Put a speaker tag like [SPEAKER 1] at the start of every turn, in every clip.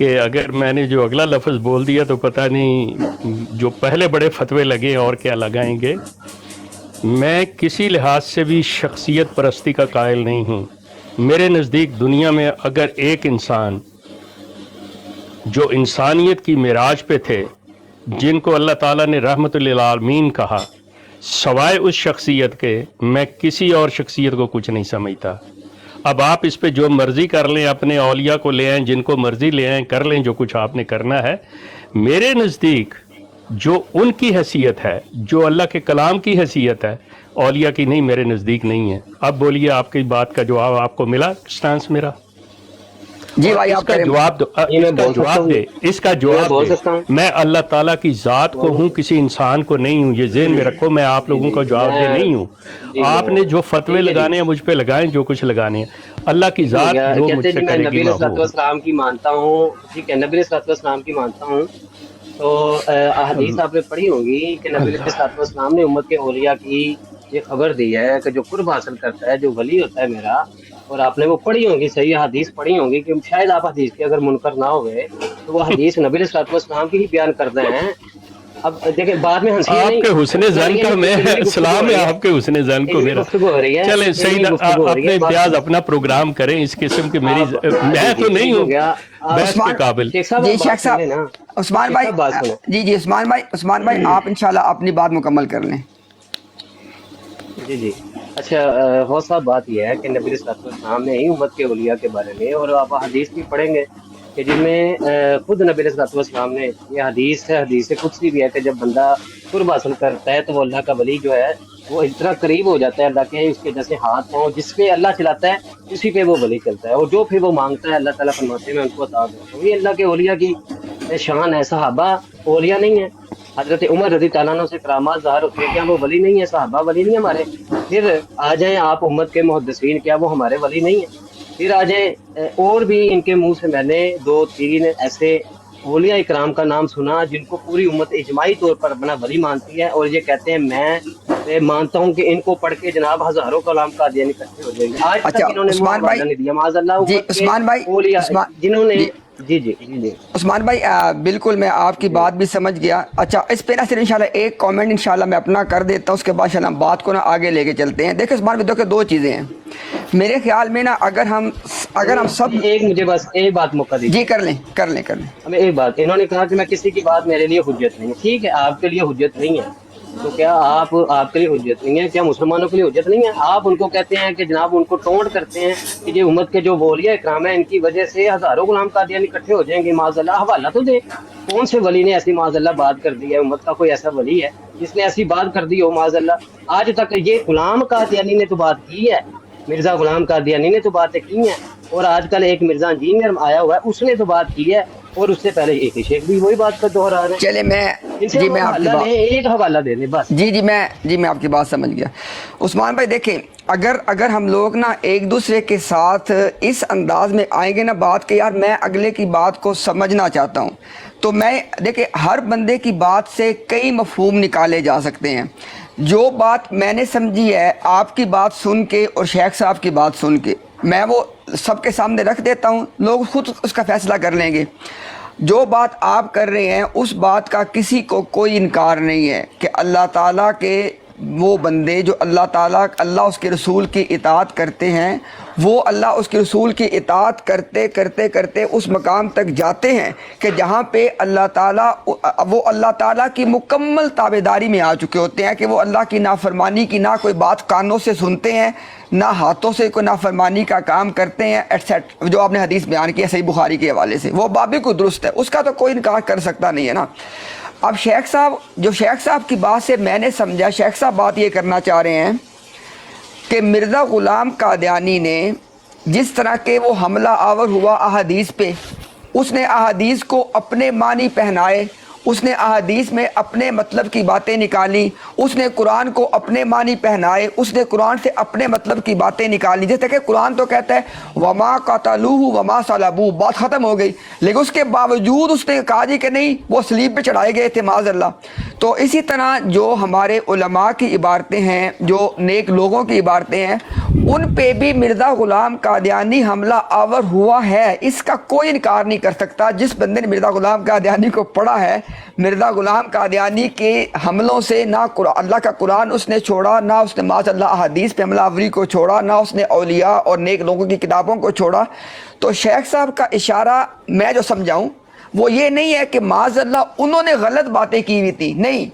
[SPEAKER 1] کہ اگر میں نے جو اگلا لفظ بول دیا تو پتہ نہیں جو پہلے بڑے فتوے لگے اور کیا لگائیں گے. میں کسی لحاظ سے بھی شخصیت پرستی کا قائل نہیں ہوں. میرے نزدیک دنیا میں اگر ایک انسان جو انسانیت کی معراج پہ تھے، جن کو اللہ تعالیٰ نے رحمت للعالمین کہا، سوائے اس شخصیت کے میں کسی اور شخصیت کو کچھ نہیں سمجھتا. اب آپ اس پہ جو مرضی کر لیں، اپنے اولیاء کو لے آئیں، جن کو مرضی لے آئیں، کر لیں جو کچھ آپ نے کرنا ہے. میرے نزدیک جو ان کی حیثیت ہے، جو اللہ کے کلام کی حیثیت ہے، اولیاء کی نہیں، میرے نزدیک نہیں ہے. اب بولیے، آپ کی بات کا جواب آپ کو ملا سٹانس میرا؟
[SPEAKER 2] جی
[SPEAKER 1] اور
[SPEAKER 2] بھائی
[SPEAKER 1] اس
[SPEAKER 2] آپ
[SPEAKER 1] کا
[SPEAKER 2] کریں.
[SPEAKER 1] جواب دو، اس کا جواب دے، اس کا جواب
[SPEAKER 3] بول
[SPEAKER 1] دے.
[SPEAKER 3] سکتا ہوں
[SPEAKER 1] میں اللہ تعالیٰ کی ذات کو ہوں، کسی انسان کو نہیں ہوں. یہ ذہن میں رکھو، میں آپ
[SPEAKER 3] جی
[SPEAKER 1] لوگوں
[SPEAKER 3] جی
[SPEAKER 1] کا جواب دہ
[SPEAKER 3] میں
[SPEAKER 1] نہیں ہوں.
[SPEAKER 3] جی
[SPEAKER 1] آپ نے جو فتوے
[SPEAKER 3] ٹھیک ہے جی.
[SPEAKER 1] لگانے ہیں مجھ پہ لگائیں، جو کچھ لگانے ہیں. اللہ کی
[SPEAKER 3] ٹھیک ہو
[SPEAKER 1] ذات
[SPEAKER 3] گیا.
[SPEAKER 1] جو
[SPEAKER 3] کہتے
[SPEAKER 1] مجھ
[SPEAKER 3] ہیں
[SPEAKER 1] سے
[SPEAKER 3] جی میں
[SPEAKER 1] کرے گی
[SPEAKER 3] نبی
[SPEAKER 1] میں
[SPEAKER 3] علیہ الصلوۃ
[SPEAKER 1] ہوں.
[SPEAKER 3] والسلام کی مانتا ہوں. ٹھیک ہے، نبی علیہ الصلوۃ والسلام کی مانتا ہوں. تو احادیث آپ نے پڑھی ہوگی کہ نبی علیہ
[SPEAKER 1] اللہ
[SPEAKER 3] الصلوۃ والسلام نے امت کے اولیاء کی یہ خبر دی ہے کہ جو قرب حاصل کرتا ہے، جو ولی ہوتا ہے میرا، اور آپ نے وہ پڑھی ہوگی، صحیح حدیث پڑھی ہوگی کہ شاید آپ حدیث کے اگر منکر نہ ہوئے تو وہ حدیث نبی علیہ الصلوۃ والسلام کی ہی بیان کرتے ہیں. اب دیکھیں بعد میں ہنسی ہے
[SPEAKER 1] آپ
[SPEAKER 3] نہیں،
[SPEAKER 1] کے حسن
[SPEAKER 3] میں
[SPEAKER 1] زن کا میں
[SPEAKER 3] علمی گفتگو ہو
[SPEAKER 1] سلام ہے،
[SPEAKER 3] رہی ہے،
[SPEAKER 1] آپ کے حسن زن کو
[SPEAKER 3] علمی
[SPEAKER 1] میرا.
[SPEAKER 3] گفتگو ہو رہی ہے،
[SPEAKER 1] چلیں
[SPEAKER 3] علمی
[SPEAKER 1] سیدھا
[SPEAKER 3] گفتگو ہو رہی ہے.
[SPEAKER 1] اپنے
[SPEAKER 3] بات
[SPEAKER 1] امتیاز
[SPEAKER 3] سنیں
[SPEAKER 1] اپنا پروگرام کریں. اس قسم کے میری
[SPEAKER 3] آپ.
[SPEAKER 1] میں
[SPEAKER 3] جی
[SPEAKER 1] تو
[SPEAKER 3] جی
[SPEAKER 1] نہیں
[SPEAKER 3] ٹھیک ہو
[SPEAKER 1] ہوں
[SPEAKER 3] گیا. آپ
[SPEAKER 1] بحث کے
[SPEAKER 2] عثمان
[SPEAKER 1] قابل.
[SPEAKER 3] شیخ صاحب
[SPEAKER 2] جی
[SPEAKER 3] آپ
[SPEAKER 2] شیخ
[SPEAKER 3] بات
[SPEAKER 2] صاحب،
[SPEAKER 3] سن لیں نا.
[SPEAKER 2] عثمان
[SPEAKER 3] شیخ
[SPEAKER 2] بھائی.
[SPEAKER 3] صاحب بات سنیں.
[SPEAKER 2] جی جی عثمان بھائی آپ انشاءاللہ اپنی بات مکمل کر لیں.
[SPEAKER 3] جی جی اچھا. غوث صاحب بات یہ ہے کہ نبی صلی اللہ علیہ وسلم نے ہی امت کے اولیاء کے بارے میں، اور آپ حدیث بھی پڑھیں گے کہ جن میں خود نبی صلی اللہ علیہ وسلم نے، یہ حدیث ہے، حدیث قدسی بھی ہے کہ جب بندہ قرب حاصل کرتا ہے تو وہ اللہ کا ولی جو ہے وہ اتنا قریب ہو جاتا ہے اللہ کے، اس کے جیسے ہاتھ پاؤں جس پہ اللہ چلاتا ہے اسی پہ وہ ولی چلتا ہے، اور جو پھر وہ مانگتا ہے اللہ تعالیٰ فرماتے ہیں میں ان کو عطا کرتا ہوں. یہ اللہ کے اولیاء کی شان ہے. صحابہ اولیاء نہیں ہیں. حضرت عمر رضی تعالیٰ عنہ سے کرامات ظاہر ہوتی ہے، کیا وہ ولی نہیں ہے؟ صحابہ ولی نہیں ہمارے؟ پھر آ جائیں آپ امت کے محدثین، کیا وہ ہمارے ولی نہیں ہیں؟ پھر آ جائیں اور بھی ان کے منہ سے میں نے دو تین ایسے اولیاء اکرام کا نام سنا جن کو پوری امت اجماعی طور پر اپنا ولی مانتی ہے، اور یہ کہتے ہیں میں مانتا ہوں کہ ان کو پڑھ کے جناب ہزاروں کلام کا دین اکٹھے ہو جائیں گے. آج
[SPEAKER 2] اچھا
[SPEAKER 3] تک انہوں نے منہ
[SPEAKER 2] عثمان بھائی.
[SPEAKER 3] حوالہ نہیں دیا معاذ اللہ
[SPEAKER 2] جی
[SPEAKER 3] امت کے
[SPEAKER 2] عثمان بھائی.
[SPEAKER 3] اولیاء
[SPEAKER 2] عثمان
[SPEAKER 3] جنہوں نے.
[SPEAKER 2] جی
[SPEAKER 3] جی جی جی جی
[SPEAKER 2] عثمان بھائی بالکل میں آپ کی
[SPEAKER 3] جی
[SPEAKER 2] بات بھی سمجھ گیا. اچھا اس پہ نا صرف انشاءاللہ ایک کامنٹ انشاءاللہ میں اپنا کر دیتا ہوں، اس کے بعد انشاءاللہ ہم بات کو نا آگے لے کے چلتے ہیں. دیکھیں عثمان بھائی، دیکھیں دو چیزیں ہیں میرے خیال میں نا. اگر ہم سب.
[SPEAKER 3] ایک مجھے بس ایک بات موقع
[SPEAKER 2] جی
[SPEAKER 3] دیجیے.
[SPEAKER 2] کر لیں کر لیں کر لیں.
[SPEAKER 3] ہمیں ایک بات، انہوں نے کہا کہ میں کسی کی بات میرے لیے حجت نہیں ہے. ٹھیک ہے، آپ کے لیے حجت نہیں ہے تو کیا آپ کے لیے حجت نہیں ہے؟ کیا مسلمانوں کے لیے حجت نہیں ہے؟ آپ ان کو کہتے ہیں کہ جناب ان کو ٹونٹ کرتے ہیں کہ یہ امت کے جو اولیاء اکرام ہیں ان کی وجہ سے ہزاروں غلام قادیانی اکٹھے ہو جائیں گے. معاذ اللہ، حوالہ تو دے کون سے ولی نے ایسی معاذ اللہ بات کر دی ہے؟ امت کا کوئی ایسا ولی ہے جس نے ایسی بات کر دی ہو معاذ اللہ؟ آج تک یہ غلام قادیانی نے تو بات کی ہے، مرزا غلام قادیانی نے تو باتیں کی ہیں، اور آج کل ایک مرزا انجینئر آیا ہوا ہے اس نے تو بات کی ہے، اور اس سے پہلے ایک شیخ بھی وہی بات کا دوہرا رہے ہیں.
[SPEAKER 2] چلے
[SPEAKER 3] ان سے ہم
[SPEAKER 2] میں آپ کی
[SPEAKER 3] حوالہ لیں،
[SPEAKER 2] بات.
[SPEAKER 3] ایک حوالہ دے دیں بس.
[SPEAKER 2] میں آپ کی بات سمجھ گیا. عثمان بھائی دیکھیں، اگر ہم لوگ نا ایک دوسرے کے ساتھ اس انداز میں آئیں گے نا بات کہ یار میں اگلے کی بات کو سمجھنا چاہتا ہوں، تو میں دیکھیں ہر بندے کی بات سے کئی مفہوم نکالے جا سکتے ہیں. جو بات میں نے سمجھی ہے آپ کی بات سن کے اور شیخ صاحب کی بات سن کے میں وہ سب کے سامنے رکھ دیتا ہوں، لوگ خود اس کا فیصلہ کر لیں گے. جو بات آپ کر رہے ہیں اس بات کا کسی کو کوئی انکار نہیں ہے کہ اللہ تعالیٰ کے وہ بندے جو اللہ اس کے رسول کی اطاعت کرتے ہیں، وہ اللہ اس کے رسول کی اطاعت کرتے کرتے کرتے اس مقام تک جاتے ہیں کہ جہاں پہ اللہ تعالیٰ کی مکمل تابعداری میں آ چکے ہوتے ہیں، کہ وہ اللہ کی نافرمانی کی نہ کوئی بات کانوں سے سنتے ہیں، نہ ہاتھوں سے کوئی نافرمانی کا کام کرتے ہیں ایٹسیٹ. جو آپ نے حدیث بیان کی ہے صحیح بخاری کے حوالے سے، وہ باب کو درست ہے، اس کا تو کوئی انکار کر سکتا نہیں ہے نا. اب شیخ صاحب کی بات سے میں نے سمجھا، شیخ صاحب بات یہ کرنا چاہ رہے ہیں کہ مرزا غلام قادیانی نے جس طرح کے وہ حملہ آور ہوا احادیث پہ، اس نے احادیث کو اپنے معنی پہنائے اس نے احادیث میں اپنے مطلب کی باتیں نکالی، اس نے قرآن کو اپنے معنی پہنائے، اس نے قرآن سے اپنے مطلب کی باتیں نکالی. جیسے کہ قرآن تو کہتا ہے وما قتلوہ وما صلبوہ، بات ختم ہو گئی، لیکن اس کے باوجود اس نے کہا جی کہ نہیں وہ صلیب پہ چڑھائے گئے تھے معاذ اللہ. تو اسی طرح جو ہمارے علماء کی عبارتیں ہیں، جو نیک لوگوں کی عبارتیں ہیں، ان پہ بھی مرزا غلام قادیانی حملہ آور ہوا ہے، اس کا کوئی انکار نہیں کر سکتا. جس بندے نے مرزا غلام قادیانی کو پڑھا ہے، مرزا غلام قادیانی کے حملوں سے نہ اللہ کا قرآن اس نے چھوڑا، نہ اس نے معاذ اللہ احادیث پہ حملہ آوری کو چھوڑا، نہ اس نے اولیاء اور نیک لوگوں کی کتابوں کو چھوڑا. تو شیخ صاحب کا اشارہ میں جو سمجھاؤں وہ یہ نہیں ہے کہ معاذ اللہ انہوں نے غلط باتیں کی ہوئی تھی، نہیں،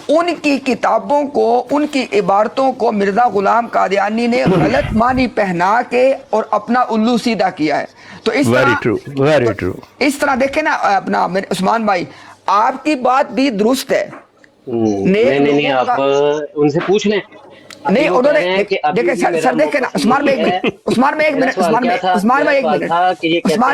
[SPEAKER 2] ان کی کتابوں کو، ان کی عبارتوں کو مرزا غلام قادیانی نے غلط معنی پہنا کے اور اپنا الو سیدھا کیا ہے. تو اس طرح اس طرح دیکھیں نا اپنا عثمان بھائی، آپ کی بات بھی درست ہے.
[SPEAKER 3] نہیں آپ ان سے پوچھ لیں.
[SPEAKER 2] نہیں انہوں نے دیکھیں سر دیکھیں نا عثمان بھائی ایک منٹ عثمان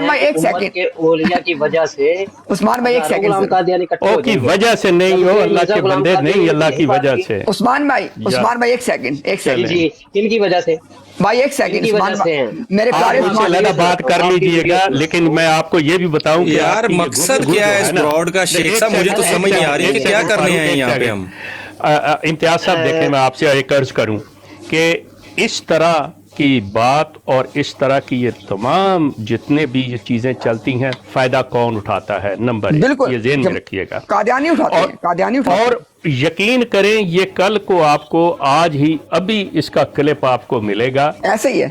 [SPEAKER 2] بھائی ایک سیکنڈ
[SPEAKER 3] اولیاء کی وجہ سے،
[SPEAKER 2] عثمان بھائی ایک سیکنڈ
[SPEAKER 1] کی وجہ سے نہیں ہو، اللہ کے بندے نہیں، اللہ کی وجہ سے.
[SPEAKER 2] عثمان بھائی ایک سیکنڈ
[SPEAKER 3] جی کن کی وجہ سے
[SPEAKER 2] بھائی، ایک سیکنڈ میرے پیارے
[SPEAKER 1] علیحدہ بات کر لیجئے گا، لیکن میں آپ کو یہ بھی بتاؤں کہ
[SPEAKER 4] یار مقصد کیا ہے اس براڈ کا؟ شیخ صاحب مجھے تو سمجھ نہیں آ رہی کہ کیا کرنے ہیں یہاں پہ ہم.
[SPEAKER 1] امتیاز صاحب دیکھیں، میں آپ سے ایک عرض کروں کہ اس طرح کی بات اور اس طرح کی یہ تمام جتنے بھی یہ چیزیں چلتی ہیں، فائدہ کون اٹھاتا ہے؟ نمبر ایک، یہ ذہن میں رکھیے گا.
[SPEAKER 2] قادیانی اٹھاتے ہیں
[SPEAKER 1] اور یقین کریں یہ کل کو آپ کو، آج ہی ابھی اس کا کلپ آپ کو ملے گا،
[SPEAKER 2] ایسے ہی ہے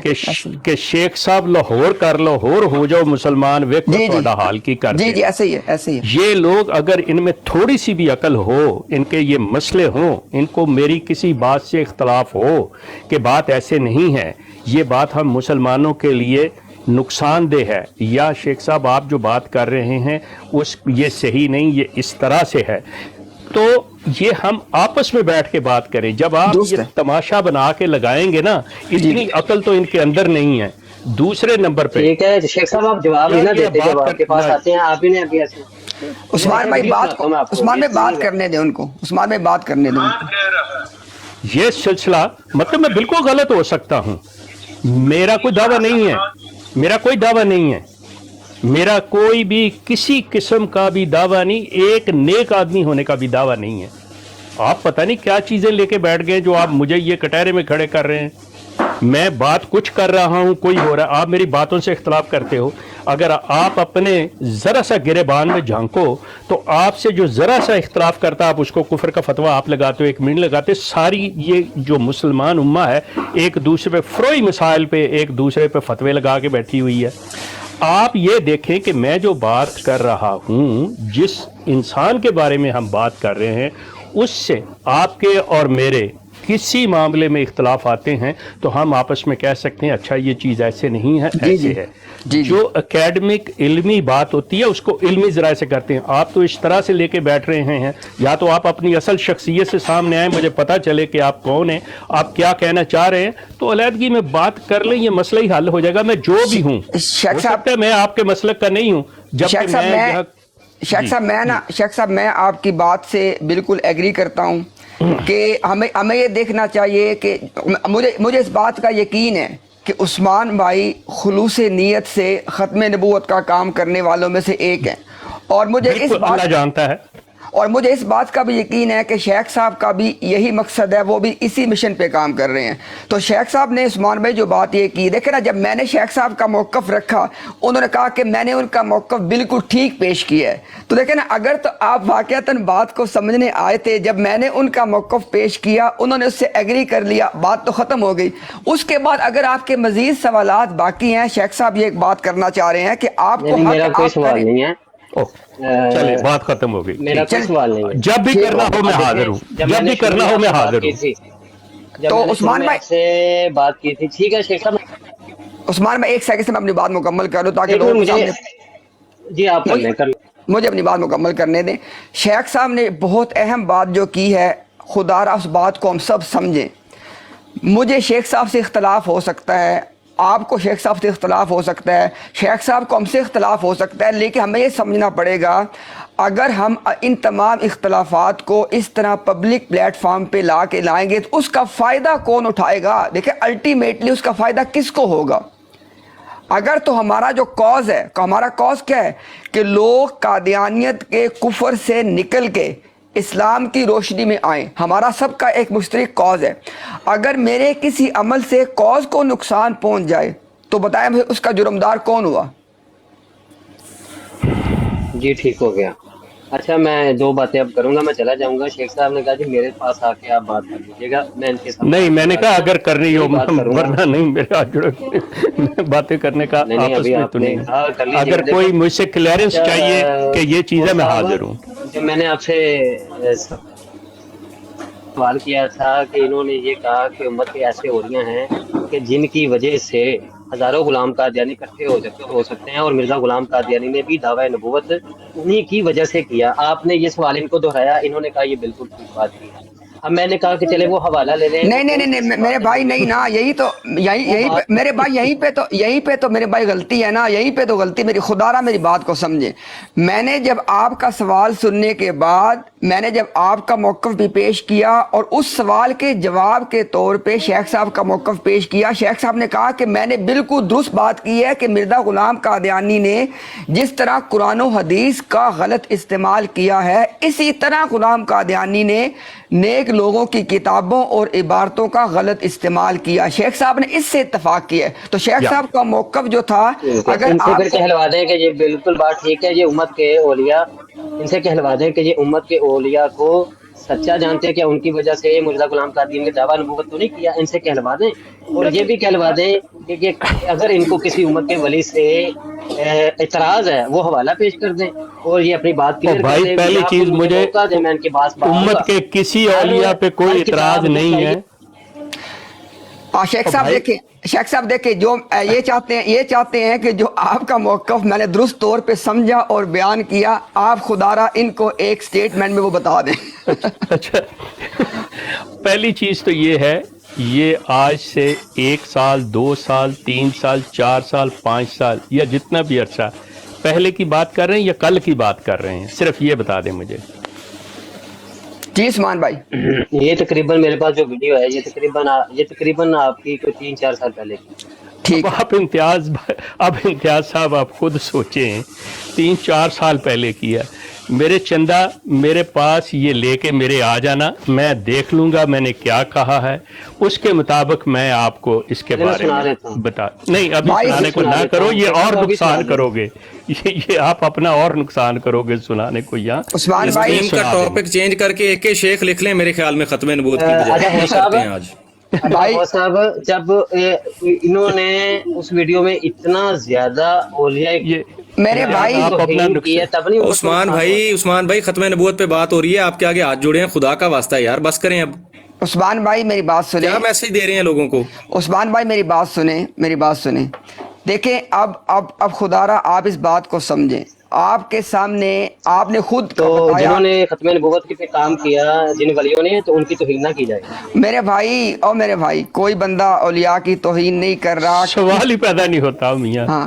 [SPEAKER 1] کہ شیخ صاحب لاہور کر لاہور ہو جاؤ مسلمان ویکھو تہاڈا حال کی کرتے ہیں.
[SPEAKER 2] جی ایسے ہی ہے.
[SPEAKER 1] یہ لوگ اگر ان میں تھوڑی سی بھی عقل ہو، ان کے یہ مسئلے ہوں، ان کو میری کسی بات سے اختلاف ہو کہ بات ایسے نہیں ہے، یہ بات ہم مسلمانوں کے لیے نقصان دہ ہے، یا شیخ صاحب آپ جو بات کر رہے ہیں یہ صحیح نہیں، یہ اس طرح سے ہے، تو یہ ہم آپس میں بیٹھ کے بات کریں. جب آپ یہ تماشا بنا کے لگائیں گے نا، اتنی عقل تو ان کے اندر نہیں ہے. دوسرے نمبر پہ
[SPEAKER 3] ٹھیک ہے شیخ صاحب آپ جواب ہی نہ دیتے، جب آپ کے پاس آتے ہیں آپ ہی نے ابھی ایسے.
[SPEAKER 2] عثمان بھائی بات کرنے دیں ان کو، عثمان بھائی بات کرنے دیں.
[SPEAKER 1] یہ سلسلہ مطلب میں بالکل غلط ہو سکتا ہوں، میرا کوئی دعویٰ نہیں ہے، میرا کوئی بھی کسی قسم کا بھی دعویٰ نہیں، ایک نیک آدمی ہونے کا بھی دعویٰ نہیں ہے. آپ پتہ نہیں کیا چیزیں لے کے بیٹھ گئے جو آپ مجھے یہ کٹہرے میں کھڑے کر رہے ہیں. میں بات کچھ کر رہا ہوں، کوئی ہو رہا ہے، آپ میری باتوں سے اختلاف کرتے ہو. اگر آپ اپنے ذرا سا گریبان میں جھانکو تو آپ سے جو ذرا سا اختلاف کرتا آپ اس کو کفر کا فتویٰ آپ لگاتے ہو، 1 منٹ لگاتے. ساری یہ جو مسلمان امہ ہے ایک دوسرے پہ فروئی مسائل پہ ایک دوسرے پہ فتوے لگا کے بیٹھی ہوئی ہے. آپ یہ دیکھیں کہ میں جو بات کر رہا ہوں، جس انسان کے بارے میں ہم بات کر رہے ہیں، اس سے آپ کے اور میرے کسی معاملے میں اختلاف آتے ہیں تو ہم آپس میں کہہ سکتے ہیں اچھا یہ چیز ایسے نہیں ہے، ایسے ہے. جو اکیڈمک علمی بات ہوتی ہے اس کو علمی ذرائع سے کرتے ہیں. آپ تو اس طرح سے لے کے بیٹھ رہے ہیں، یا تو آپ اپنی اصل شخصیت سے سامنے آئیں، مجھے پتہ چلے کہ آپ کون ہیں، آپ کیا کہنا چاہ رہے ہیں، تو علیحدگی میں بات کر لیں، یہ مسئلہ ہی حل ہو جائے گا. میں جو بھی ہوں، ہو سکتا ہے میں آپ کے مسلک کا نہیں ہوں.
[SPEAKER 2] شیخ صاحب میں آپ کی بات سے بالکل ایگری کرتا ہوں کہ ہمیں یہ دیکھنا چاہیے کہ مجھے اس بات کا یقین ہے کہ عثمان بھائی خلوص نیت سے ختم نبوت کا کام کرنے والوں میں سے ایک ہیں، اور مجھے اس بات کا بھی یقین ہے کہ شیخ صاحب کا بھی یہی مقصد ہے، وہ بھی اسی مشن پہ کام کر رہے ہیں. تو شیخ صاحب نے عثمان بھائی جو بات یہ کی، دیکھیں نا، جب میں نے شیخ صاحب کا موقف رکھا، انہوں نے کہا کہ میں نے ان کا موقف بالکل ٹھیک پیش کیا ہے. تو دیکھیں نا، اگر تو آپ واقعتاً بات کو سمجھنے آئے تھے، جب میں نے ان کا موقف پیش کیا انہوں نے اس سے ایگری کر لیا، بات تو ختم ہو گئی. اس کے بعد اگر آپ کے مزید سوالات باقی ہیں، شیخ صاحب یہ ایک بات کرنا چاہ رہے ہیں کہ آپ کو
[SPEAKER 3] میرا کوئی سوال نہیں ہے،
[SPEAKER 1] چلے بات ختم ہو گئی.
[SPEAKER 3] میرا کوئی سوال نہیں ہے.
[SPEAKER 1] جب بھی کرنا ہو میں حاضر ہوں، جب بھی کرنا ہو میں حاضر ہوں.
[SPEAKER 2] تو عثمان بھائی
[SPEAKER 3] سے بات کی تھی، ٹھیک ہے شیخ صاحب.
[SPEAKER 2] عثمان بھائی ایک سیکنڈ سے میں اپنی بات مکمل کر لوں تاکہ لوگ
[SPEAKER 3] جی آپ
[SPEAKER 2] مجھے اپنی بات مکمل کرنے دیں. شیخ صاحب نے بہت اہم بات جو کی ہے، خدا را اس بات کو ہم سب سمجھیں. مجھے شیخ صاحب سے اختلاف ہو سکتا ہے، آپ کو شیخ صاحب سے اختلاف ہو سکتا ہے، شیخ صاحب کو ہم سے اختلاف ہو سکتا ہے، لیکن ہمیں یہ سمجھنا پڑے گا اگر ہم ان تمام اختلافات کو اس طرح پبلک پلیٹ فارم پہ لائیں گے تو اس کا فائدہ کون اٹھائے گا؟ دیکھیں الٹیمیٹلی اس کا فائدہ کس کو ہوگا؟ اگر تو ہمارا جو کاز ہے، ہمارا کاز کیا ہے کہ لوگ قادیانیت کے کفر سے نکل کے اسلام کی روشنی میں آئیں، ہمارا سب کا ایک مشترک کاز ہے۔ اگر میرے کسی عمل سے کاز کو نقصان پہنچ جائے تو بتائیں مجھے اس کا جرمدار کون ہوا؟
[SPEAKER 3] جی ٹھیک ہو گیا۔ اچھا میں دو باتیں اب کروں گا، میں چلا جاؤں گا۔ شیخ صاحب نے کہا جی میرے پاس آ کے آپ بات کر لیجیے گا، میں ان کے ساتھ
[SPEAKER 1] نہیں، میں نے کہا اگر کرنی ہو
[SPEAKER 3] بات کروں گا۔
[SPEAKER 1] ورنہ نہیں، میرے ہاتھ جڑے میں باتیں کرنے کا
[SPEAKER 3] نہیں
[SPEAKER 1] آپس
[SPEAKER 3] ابھی
[SPEAKER 1] میں
[SPEAKER 3] آپ
[SPEAKER 1] تو
[SPEAKER 3] نے
[SPEAKER 1] نہیں،
[SPEAKER 3] کہا کر لیجیے
[SPEAKER 1] اگر
[SPEAKER 3] گا۔
[SPEAKER 1] کوئی مجھ سے کلیئرنس چاہیے کہ یہ چیز ہے میں حاضر ہوں۔
[SPEAKER 3] جب میں نے آپ سے سوال کیا تھا کہ انہوں نے یہ کہا کہ امتیں ایسے ہو رہی ہیں کہ جن کی وجہ سے ہزاروں غلام قادیانی اکٹھے ہو سکتے ہیں، اور مرزا غلام قادیانی نے بھی دعویٰ نبوت انہی کی وجہ سے کیا۔ آپ نے یہ سوال ان کو دہرایا، انہوں نے کہا یہ بالکل ٹھیک بات کی ہے۔ اب میں نے کہا کہ چلے وہ حوالہ لے لیں۔
[SPEAKER 2] نہیں میرے بھائی نہیں نا، یہی تو یہیں پہ میرے بھائی یہیں پہ تو میرے بھائی غلطی ہے نا، یہیں پہ تو غلطی میری، خدا را میری بات کو سمجھے۔ میں نے جب آپ کا سوال سننے کے بعد میں نے جب آپ کا موقف بھی پیش کیا اور اس سوال کے جواب کے طور پہ شیخ صاحب کا موقف پیش کیا، شیخ صاحب نے کہا کہ میں نے بالکل درست بات کی ہے کہ مرزا غلام قادیانی نے جس طرح قرآن و حدیث کا غلط استعمال کیا ہے، اسی طرح غلام قادیانی نے نیک لوگوں کی کتابوں اور عبارتوں کا غلط استعمال کیا۔ شیخ صاحب نے اس سے اتفاق کیا ہے، تو شیخ صاحب کا موقف جو تھا اگر
[SPEAKER 3] ان سے
[SPEAKER 2] آپ
[SPEAKER 3] پھر کہلوا دیں کہ یہ بالکل بات ٹھیک ہے، یہ امت کے اولیاء، ان سے کہلوا دیں کہ یہ امت کے اولیاء کو سچا جانتے ہیں کہ ان کی وجہ سے مرزا غلام قادیانی نے دعویٰ نبوت تو نہیں کیا، ان سے کہلوا دیں۔ اور یہ بھی کہلوا دیں کہ اگر ان کو کسی امت کے ولی سے اعتراض ہے وہ حوالہ پیش کر دیں اور یہ اپنی بات کلیئر کر دیں۔
[SPEAKER 1] پہلی چیز مجھے
[SPEAKER 3] میں ان کے پاس
[SPEAKER 1] امت کے کسی اولیاء پہ کوئی اعتراض نہیں ہے۔
[SPEAKER 2] شیخ صاحب دیکھیں جو یہ چاہتے ہیں کہ جو آپ کا موقف میں نے درست طور پہ سمجھا اور بیان کیا، آپ خدا را ان کو ایک سٹیٹمنٹ میں وہ بتا دیں۔
[SPEAKER 1] اچھا پہلی چیز تو یہ ہے، یہ آج سے 1 سال 2 سال 3 سال 4 سال 5 سال یا جتنا بھی عرصہ پہلے کی بات کر رہے ہیں یا کل کی بات کر رہے ہیں، صرف یہ بتا دیں مجھے۔
[SPEAKER 2] جی عثمان بھائی،
[SPEAKER 3] یہ تقریباً میرے پاس جو ویڈیو ہے یہ تقریباً آپ کی کوئی 3-4 سال پہلے کی۔
[SPEAKER 2] ٹھیک
[SPEAKER 1] اب امتیاز صاحب آپ خود سوچیں، 3-4 سال پہلے کیا میرے پاس یہ لے کے میرے آ جانا، میں دیکھ لوں گا میں نے کیا کہا ہے، اس کے مطابق میں آپ کو اس کے بارے میں بتا نہیں ابھی سنانے کو نہ کرو، یہ اور نقصان کرو گے، یہ آپ اپنا اور نقصان کرو گے سنانے کو۔ یہاں
[SPEAKER 2] عثمان بھائی
[SPEAKER 4] اسٹریم کا ٹاپک چینج کر کے ایک شیخ لکھ لیں، میرے خیال میں ختم نبوت کی بجائے کرتے ہیں آج۔
[SPEAKER 2] بھائی
[SPEAKER 3] صاحب جب انہوں نے اس ویڈیو میں اتنا زیادہ اولیاء
[SPEAKER 2] میرے بھائی
[SPEAKER 4] عثمان بھائی ختم نبوت پہ بات ہو رہی ہے، آپ کے آگے ہاتھ جوڑے ہیں، خدا کا واسطہ یار بس کریں اب۔
[SPEAKER 2] عثمان بھائی میری بات سنیں،
[SPEAKER 4] کیا میسج دے رہے ہیں لوگوں کو؟
[SPEAKER 2] عثمان بھائی میری بات سنیں، دیکھیں اب خدا را آپ اس بات کو سمجھیں، آپ کے سامنے آپ نے خود
[SPEAKER 3] تو جنہوں نے ختم نبوت پہ کام کیا جن ولیوں نے، تو ان کی توہین نہ کی جائے۔ میرے
[SPEAKER 2] بھائی کوئی بندہ اولیاء کی توہین نہیں کر رہا،
[SPEAKER 1] سوال ہی پیدا نہیں ہوتا میاں۔
[SPEAKER 2] ہاں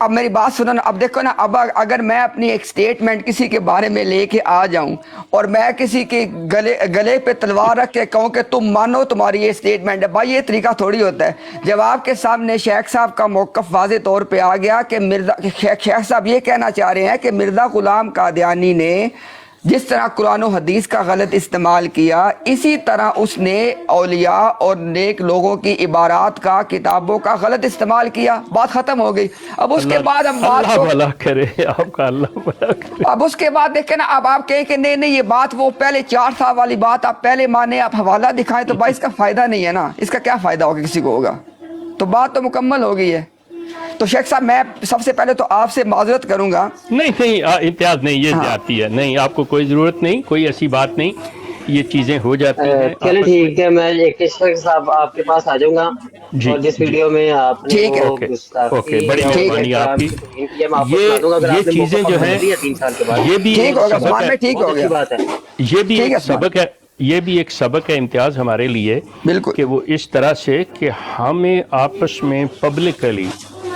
[SPEAKER 2] اب میری بات سنو نا، اب دیکھو نا، اب اگر میں اپنی ایک سٹیٹمنٹ کسی کے بارے میں لے کے آ جاؤں اور میں کسی کے گلے پہ تلوار رکھ کے کہوں کہ تم مانو تمہاری یہ سٹیٹمنٹ ہے، بھائی یہ طریقہ تھوڑی ہوتا ہے۔ جب آپ کے سامنے شیخ صاحب کا موقف واضح طور پہ آ گیا کہ شیخ صاحب یہ کہنا چاہ رہے ہیں کہ مرزا غلام قادیانی نے جس طرح قرآن و حدیث کا غلط استعمال کیا، اسی طرح اس نے اولیاء اور نیک لوگوں کی عبارات کا، کتابوں کا غلط استعمال کیا، بات ختم ہو گئی۔ اب اس کے بعد ہم بات
[SPEAKER 1] اللہ بھلا کرے، آپ کا اللہ بھلا کرے۔
[SPEAKER 2] اب اس کے بعد دیکھیں نا، اب آپ کہیں کہ نہیں یہ بات وہ پہلے 4 سال والی بات آپ پہلے مانیں، آپ حوالہ دکھائیں، تو بھائی اس کا فائدہ نہیں ہے نا، اس کا کیا فائدہ ہوگا، کسی کو ہوگا؟ تو بات تو مکمل ہو گئی ہے۔ تو شیخ صاحب میں سب سے پہلے تو آپ سے معذرت کروں گا۔
[SPEAKER 1] نہیں امتیاز نہیں، یہ جاتی ہے، نہیں آپ کو کوئی ضرورت نہیں، کوئی ایسی بات نہیں، یہ چیزیں ہو جاتی ہیں۔
[SPEAKER 3] چلیں ٹھیک ہے، میں ایک شیخ صاحب آپ کے پاس آ جاؤں گا، اور جس ویڈیو میں آپ نے
[SPEAKER 1] اوکے بڑی مہربانی آپ کی، یہ چیزیں جو ہیں یہ بھی
[SPEAKER 2] ٹھیک ہوگا، یہ بھی سبق ہے۔
[SPEAKER 1] یہ بھی ایک سبق ہے امتیاز ہمارے لیے
[SPEAKER 2] بالکل
[SPEAKER 1] کہ وہ اس طرح سے کہ ہمیں آپس میں پبلکلی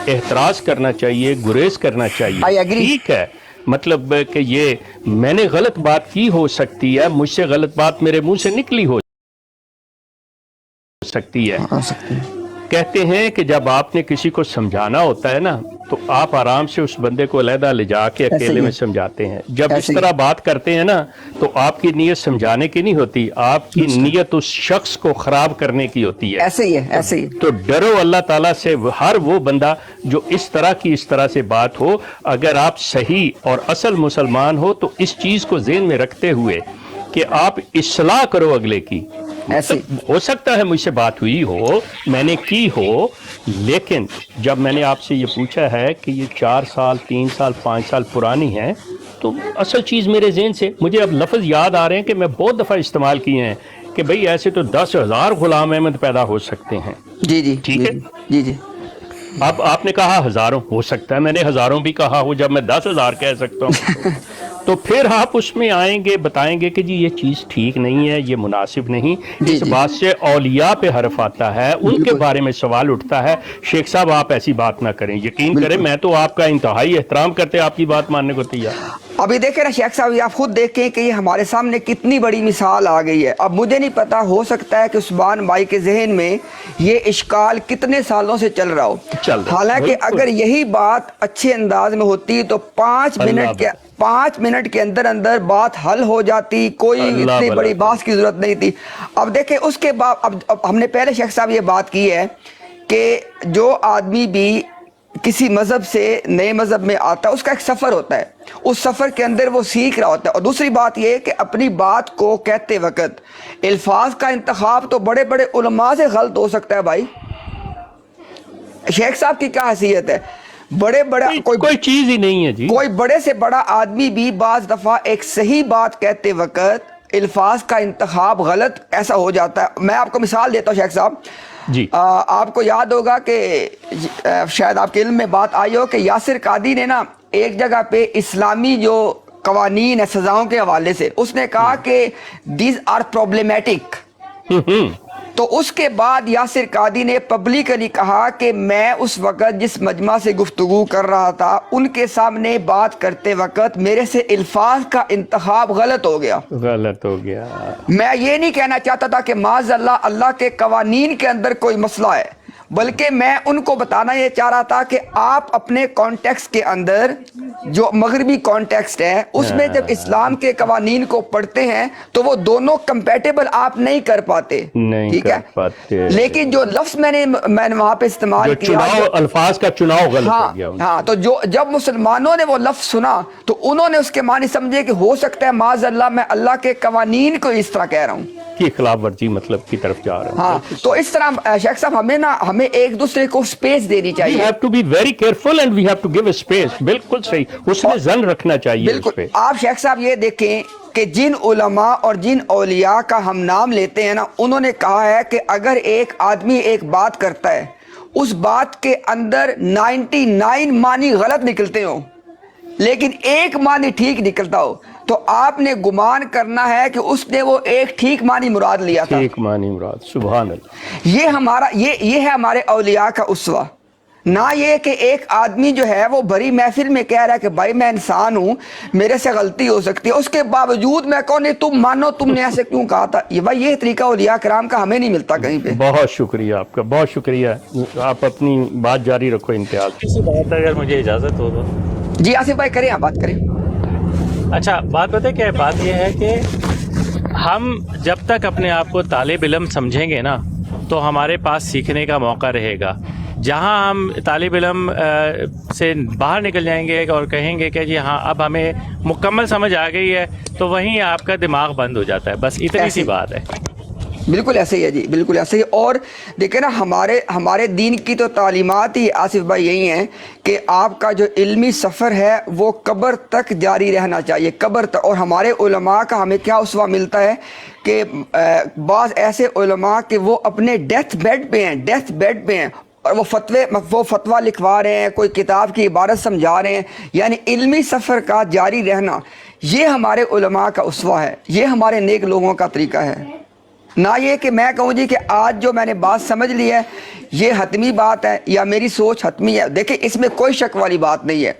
[SPEAKER 1] احتراز کرنا چاہیے، گریز کرنا
[SPEAKER 2] I
[SPEAKER 1] چاہیے.
[SPEAKER 2] agree.
[SPEAKER 1] ٹھیک ہے، مطلب کہ یہ میں نے غلط بات کی ہو سکتی ہے، مجھ سے غلط بات میرے منہ سے نکلی ہو سکتی ہے.
[SPEAKER 2] آ سکتے ہیں.
[SPEAKER 1] کہتے ہیں کہ جب آپ نے کسی کو سمجھانا ہوتا ہے نا تو آپ آرام سے اس بندے کو علیحدہ لے جا کے
[SPEAKER 2] ایسے
[SPEAKER 1] اکیلے
[SPEAKER 2] ہی
[SPEAKER 1] میں سمجھاتے ہیں. جب اس
[SPEAKER 2] ایسے ہی.
[SPEAKER 1] طرح بات کرتے ہیں نا تو آپ کی نیت سمجھانے کی نہیں ہوتی، آپ کی نیت اس شخص کو خراب کرنے کی ہوتی ہے.
[SPEAKER 2] ایسے ہی ہے، ایسے ہی.
[SPEAKER 1] تو ڈرو اللہ تعالیٰ سے، ہر وہ بندہ جو اس طرح سے بات ہو، اگر آپ صحیح اور اصل مسلمان ہو تو اس چیز کو ذہن میں رکھتے ہوئے کہ آپ اصلاح کرو اگلے کی.
[SPEAKER 2] ایسے ہی.
[SPEAKER 1] ہو سکتا ہے مجھ سے بات ہوئی ہو، میں نے کی ہو، لیکن جب میں نے آپ سے یہ پوچھا ہے کہ یہ 4 سال 3 سال 5 سال پرانی ہے تو اصل چیز میرے ذہن سے، مجھے اب لفظ یاد آ رہے ہیں کہ میں بہت دفعہ استعمال کیے ہیں کہ بھئی ایسے تو 10,000 غلام احمد پیدا ہو سکتے ہیں.
[SPEAKER 2] جی جی
[SPEAKER 1] ٹھیک ہے.
[SPEAKER 2] جی جی.
[SPEAKER 1] اب آپ نے کہا ہزاروں، ہو سکتا ہے میں نے ہزاروں بھی کہا ہو، جب میں 10,000 کہہ سکتا ہوں تو پھر آپ اس میں آئیں گے، بتائیں گے کہ جی یہ چیز ٹھیک نہیں ہے، یہ مناسب نہیں.
[SPEAKER 2] جی
[SPEAKER 1] اس
[SPEAKER 2] جی.
[SPEAKER 1] بات سے اولیاء پہ حرف آتا ہے، ان کے
[SPEAKER 2] بالکل.
[SPEAKER 1] بارے میں سوال اٹھتا ہے. شیخ صاحب آپ ایسی بات نہ کریں، یقین کریں
[SPEAKER 2] بالکل.
[SPEAKER 1] میں تو آپ کا انتہائی احترام کرتے آپ کی بات ماننے کو تیار.
[SPEAKER 2] ابھی دیکھیں نا شیخ صاحب، یہ آپ خود دیکھیں کہ یہ ہمارے سامنے کتنی بڑی مثال آ گئی ہے. اب مجھے نہیں پتا، ہو سکتا ہے کہ عثمان بھائی کے ذہن میں یہ اشکال کتنے سالوں سے چل رہا ہو. حالانکہ اگر یہی بات اچھے انداز میں ہوتی تو 5 منٹ کے اندر بات حل ہو جاتی، کوئی اتنی بڑی بات کی ضرورت نہیں تھی. اب دیکھیں اس کے بعد اب ہم نے پہلے شیخ صاحب یہ بات کی ہے کہ جو آدمی بھی کسی مذہب سے نئے مذہب میں آتا ہے اس کا ایک سفر ہوتا ہے، اس سفر کے اندر وہ سیکھ رہا ہوتا ہے. اور دوسری بات یہ کہ اپنی بات کو کہتے وقت الفاظ کا انتخاب تو بڑے بڑے علماء سے غلط ہو سکتا ہے. بھائی شیخ صاحب کی کیا حیثیت ہے؟
[SPEAKER 1] کوئی چیز ہی نہیں ہے جی.
[SPEAKER 2] کوئی بڑے سے بڑا آدمی بھی بعض دفعہ ایک صحیح بات کہتے وقت الفاظ کا انتخاب غلط ایسا ہو جاتا ہے. میں آپ کو مثال دیتا ہوں شیخ صاحب
[SPEAKER 1] جی.
[SPEAKER 2] آپ کو یاد ہوگا کہ شاید آپ کے علم میں بات آئی ہو کہ یاسر قادری نے نا ایک جگہ پہ اسلامی جو قوانین ہے سزاؤں کے حوالے سے اس نے کہا کہ دیز آر پرابلمیٹک. تو اس کے بعد یاسر قادری نے پبلکلی کہا کہ میں اس وقت جس مجمع سے گفتگو کر رہا تھا ان کے سامنے بات کرتے وقت میرے سے الفاظ کا انتخاب غلط ہو گیا. میں یہ نہیں کہنا چاہتا تھا کہ معاذ اللہ کے قوانین کے اندر کوئی مسئلہ ہے، بلکہ میں ان کو بتانا یہ چاہ رہا تھا کہ آپ اپنے کانٹیکسٹ کے اندر جو مغربی کانٹیکسٹ ہے اس میں جب اسلام کے قوانین کو پڑھتے ہیں تو وہ دونوں کمپیٹیبل آپ نہیں کر پاتے. ٹھیک ہے، لیکن جو لفظ میں نے وہاں پہ استعمال کیا،
[SPEAKER 1] الفاظ کا چناؤ غلط ہو گیا.
[SPEAKER 2] ہاں تو جب مسلمانوں نے وہ لفظ سنا تو انہوں نے اس کے معنی سمجھے کہ ہو سکتا ہے معاذ اللہ میں اللہ کے قوانین کو اس طرح کہہ رہا ہوں
[SPEAKER 1] کی خلاف ورزی مطلب کی طرف جا رہا ہوں.
[SPEAKER 2] ہاں تو اس طرح شیخ صاحب ہمیں ایک دوسرے کو سپیس دینی چاہیے.
[SPEAKER 1] We have to be very careful and we have to give a space. بالکل صحیح، اس میں ذہن رکھنا چاہیے.
[SPEAKER 2] بالکل. آپ شیخ صاحب یہ دیکھیں کہ جن علماء اور جن اولیاء کا ہم نام لیتے ہیں نا انہوں نے کہا ہے کہ اگر ایک آدمی ایک بات کرتا ہے اس بات کے اندر 99 معنی غلط نکلتے ہوں لیکن ایک معنی ٹھیک نکلتا ہو تو آپ نے گمان کرنا ہے کہ اس نے وہ ایک ٹھیک معنی مراد لیا تھا.
[SPEAKER 1] ٹھیک معنی مراد، سبحان اللہ.
[SPEAKER 2] یہ ہے ہمارے اولیاء کا اسوہ. نہ یہ کہ ایک آدمی جو ہے وہ بڑی محفل میں کہہ رہا ہے کہ بھائی میں انسان ہوں، میرے سے غلطی ہو سکتی ہے، اس کے باوجود میں کہوں نہیں تم مانو، تم نے ایسے کیوں کہا تھا. یہ طریقہ اولیاء کرام کا ہمیں نہیں ملتا کہیں پہ.
[SPEAKER 1] بہت شکریہ آپ کا، بہت شکریہ. آپ اپنی بات جاری رکھو. امتیاز
[SPEAKER 5] کسی بات اگر مجھے اجازت ہو تو.
[SPEAKER 2] جی آصف بھائی کریں، آپ بات کریں.
[SPEAKER 5] اچھا بات پتہ کیا ہے؟ بات یہ ہے کہ ہم جب تک اپنے آپ کو طالب علم سمجھیں گے نا تو ہمارے پاس سیکھنے کا موقع رہے گا. جہاں ہم طالب علم سے باہر نکل جائیں گے اور کہیں گے کہ جی ہاں اب ہمیں مکمل سمجھ آ گئی ہے تو وہیں آپ کا دماغ بند ہو جاتا ہے. بس اتنی سی بات ہے.
[SPEAKER 2] بالکل ایسے ہی ہے جی، بالکل ایسے ہی. اور دیکھیں نا ہمارے دین کی تو تعلیمات ہی آصف بھائی یہی ہیں کہ آپ کا جو علمی سفر ہے وہ قبر تک جاری رہنا چاہیے، قبر تک. اور ہمارے علماء کا ہمیں کیا اسوہ ملتا ہے کہ بعض ایسے علماء کہ وہ اپنے ڈیتھ بیڈ پہ ہیں اور وہ فتویٰ لکھوا رہے ہیں, کوئی کتاب کی عبارت سمجھا رہے ہیں. یعنی علمی سفر کا جاری رہنا یہ ہمارے علماء کا اسوہ ہے, یہ ہمارے نیک لوگوں کا طریقہ ہے. نہ یہ کہ میں کہوں جی کہ آج جو میں نے بات سمجھ لی ہے یہ حتمی بات ہے یا میری سوچ حتمی ہے. دیکھیں اس میں کوئی شک والی بات نہیں ہے.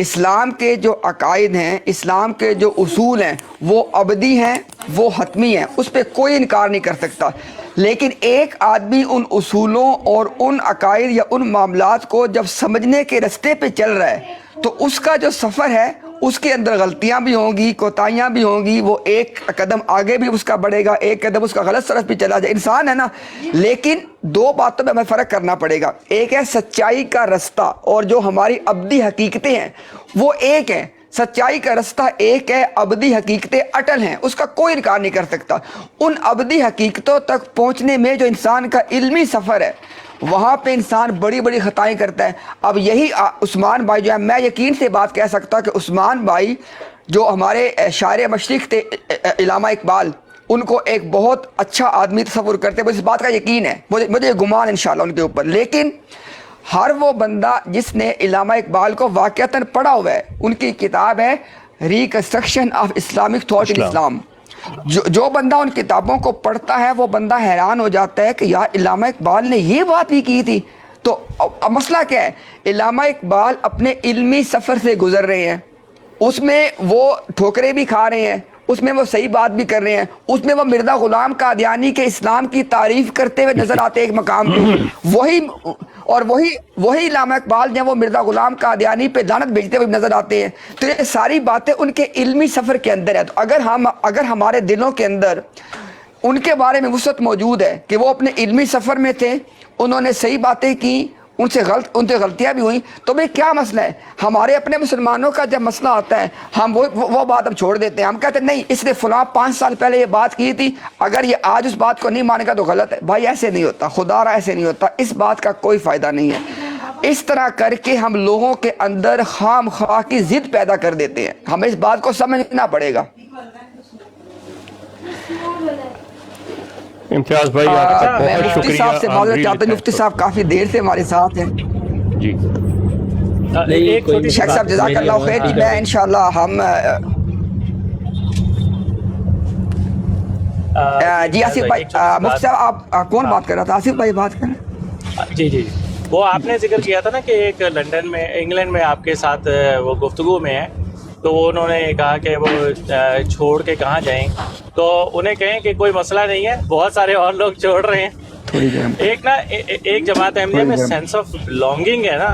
[SPEAKER 2] اسلام کے جو عقائد ہیں, اسلام کے جو اصول ہیں وہ ابدی ہیں, وہ حتمی ہیں, اس پہ کوئی انکار نہیں کر سکتا. لیکن ایک آدمی ان اصولوں اور ان عقائد یا ان معاملات کو جب سمجھنے کے رستے پہ چل رہا ہے تو اس کا جو سفر ہے اس کے اندر غلطیاں بھی ہوں گی, کوتاہیاں بھی ہوں گی, وہ ایک قدم آگے بھی اس کا بڑھے گا, ایک قدم اس کا غلط طرف بھی چلا جائے, انسان ہے نا. لیکن دو باتوں میں ہمیں فرق کرنا پڑے گا. ایک ہے سچائی کا رستہ, اور جو ہماری ابدی حقیقتیں ہیں وہ ایک ہیں. سچائی کا رستہ ایک ہے, ابدی حقیقتیں اٹل ہیں, اس کا کوئی انکار نہیں کر سکتا. ان ابدی حقیقتوں تک پہنچنے میں جو انسان کا علمی سفر ہے وہاں پہ انسان بڑی بڑی خطائیں کرتا ہے. اب یہی عثمان بھائی جو ہے, میں یقین سے بات کہہ سکتا کہ عثمان بھائی جو ہمارے شاعر مشرق تھے علامہ اقبال, ان کو ایک بہت اچھا آدمی تصور کرتے, مجھے اس بات کا یقین ہے, مجھے گمان انشاءاللہ ان کے اوپر. لیکن ہر وہ بندہ جس نے علامہ اقبال کو واقعتاً پڑھا ہوا ہے, ان کی کتاب ہے reconstruction of Islamic thought in Islam, جو بندہ ان کتابوں کو پڑھتا ہے وہ بندہ حیران ہو جاتا ہے کہ یار علامہ اقبال نے یہ بات بھی کی تھی. تو مسئلہ کیا ہے, علامہ اقبال اپنے علمی سفر سے گزر رہے ہیں, اس میں وہ ٹھوکریں بھی کھا رہے ہیں, اس میں وہ صحیح بات بھی کر رہے ہیں, اس میں وہ مرزا غلام قادیانی کے اسلام کی تعریف کرتے ہوئے نظر آتے ایک مقام پہ, وہی علامہ اقبال جو وہ مرزا غلام قادیانی پہ لعنت بھیجتے ہوئے نظر آتے ہیں. تو یہ ساری باتیں ان کے علمی سفر کے اندر ہے. تو اگر ہمارے دلوں کے اندر ان کے بارے میں وسعت موجود ہے کہ وہ اپنے علمی سفر میں تھے, انہوں نے صحیح باتیں کی, ان سے غلطیاں بھی ہوئیں, تو بھئی کیا مسئلہ ہے؟ ہمارے اپنے مسلمانوں کا جب مسئلہ آتا ہے ہم وہ بات اب چھوڑ دیتے ہیں. ہم کہتے ہیں نہیں, اس نے فلاں 5 سال پہلے یہ بات کی تھی, اگر یہ آج اس بات کو نہیں مانے گا تو غلط ہے. بھائی ایسے نہیں ہوتا, خدا را ایسے نہیں ہوتا, اس بات کا کوئی فائدہ نہیں ہے. اس طرح کر کے ہم لوگوں کے اندر خام خواہ کی ضد پیدا کر دیتے ہیں. ہمیں اس بات کو سمجھنا پڑے گا.
[SPEAKER 1] امتیاز بھائی آپ کا
[SPEAKER 2] میں
[SPEAKER 1] بہت
[SPEAKER 2] مفتی
[SPEAKER 1] شکریہ.
[SPEAKER 2] صاحب سے معذرت چاہتا ہوں, مفتی صاحب کافی دیر سے ہمارے ساتھ ہیں.
[SPEAKER 1] جی
[SPEAKER 5] ایک چھوٹی سی
[SPEAKER 2] شیخ صاحب جزاک اللہ خیر. جی میں انشاءاللہ ہم جی آصف بھائی, مفتی صاحب آپ کون بات کر رہا تھا؟ آصف بھائی بات کر رہے ہیں.
[SPEAKER 5] جی وہ آپ نے ذکر کیا تھا نا کہ ایک لندن میں, انگلینڈ میں آپ کے ساتھ وہ گفتگو میں ہے, تو انہوں نے کہا کہ وہ چھوڑ کے کہاں جائیں, تو انہیں کہیں کہ کوئی مسئلہ نہیں ہے, بہت سارے اور لوگ چھوڑ رہے ہیں. ایک جماعت احمدیہ میں سینس آف بلانگنگ ہے نا,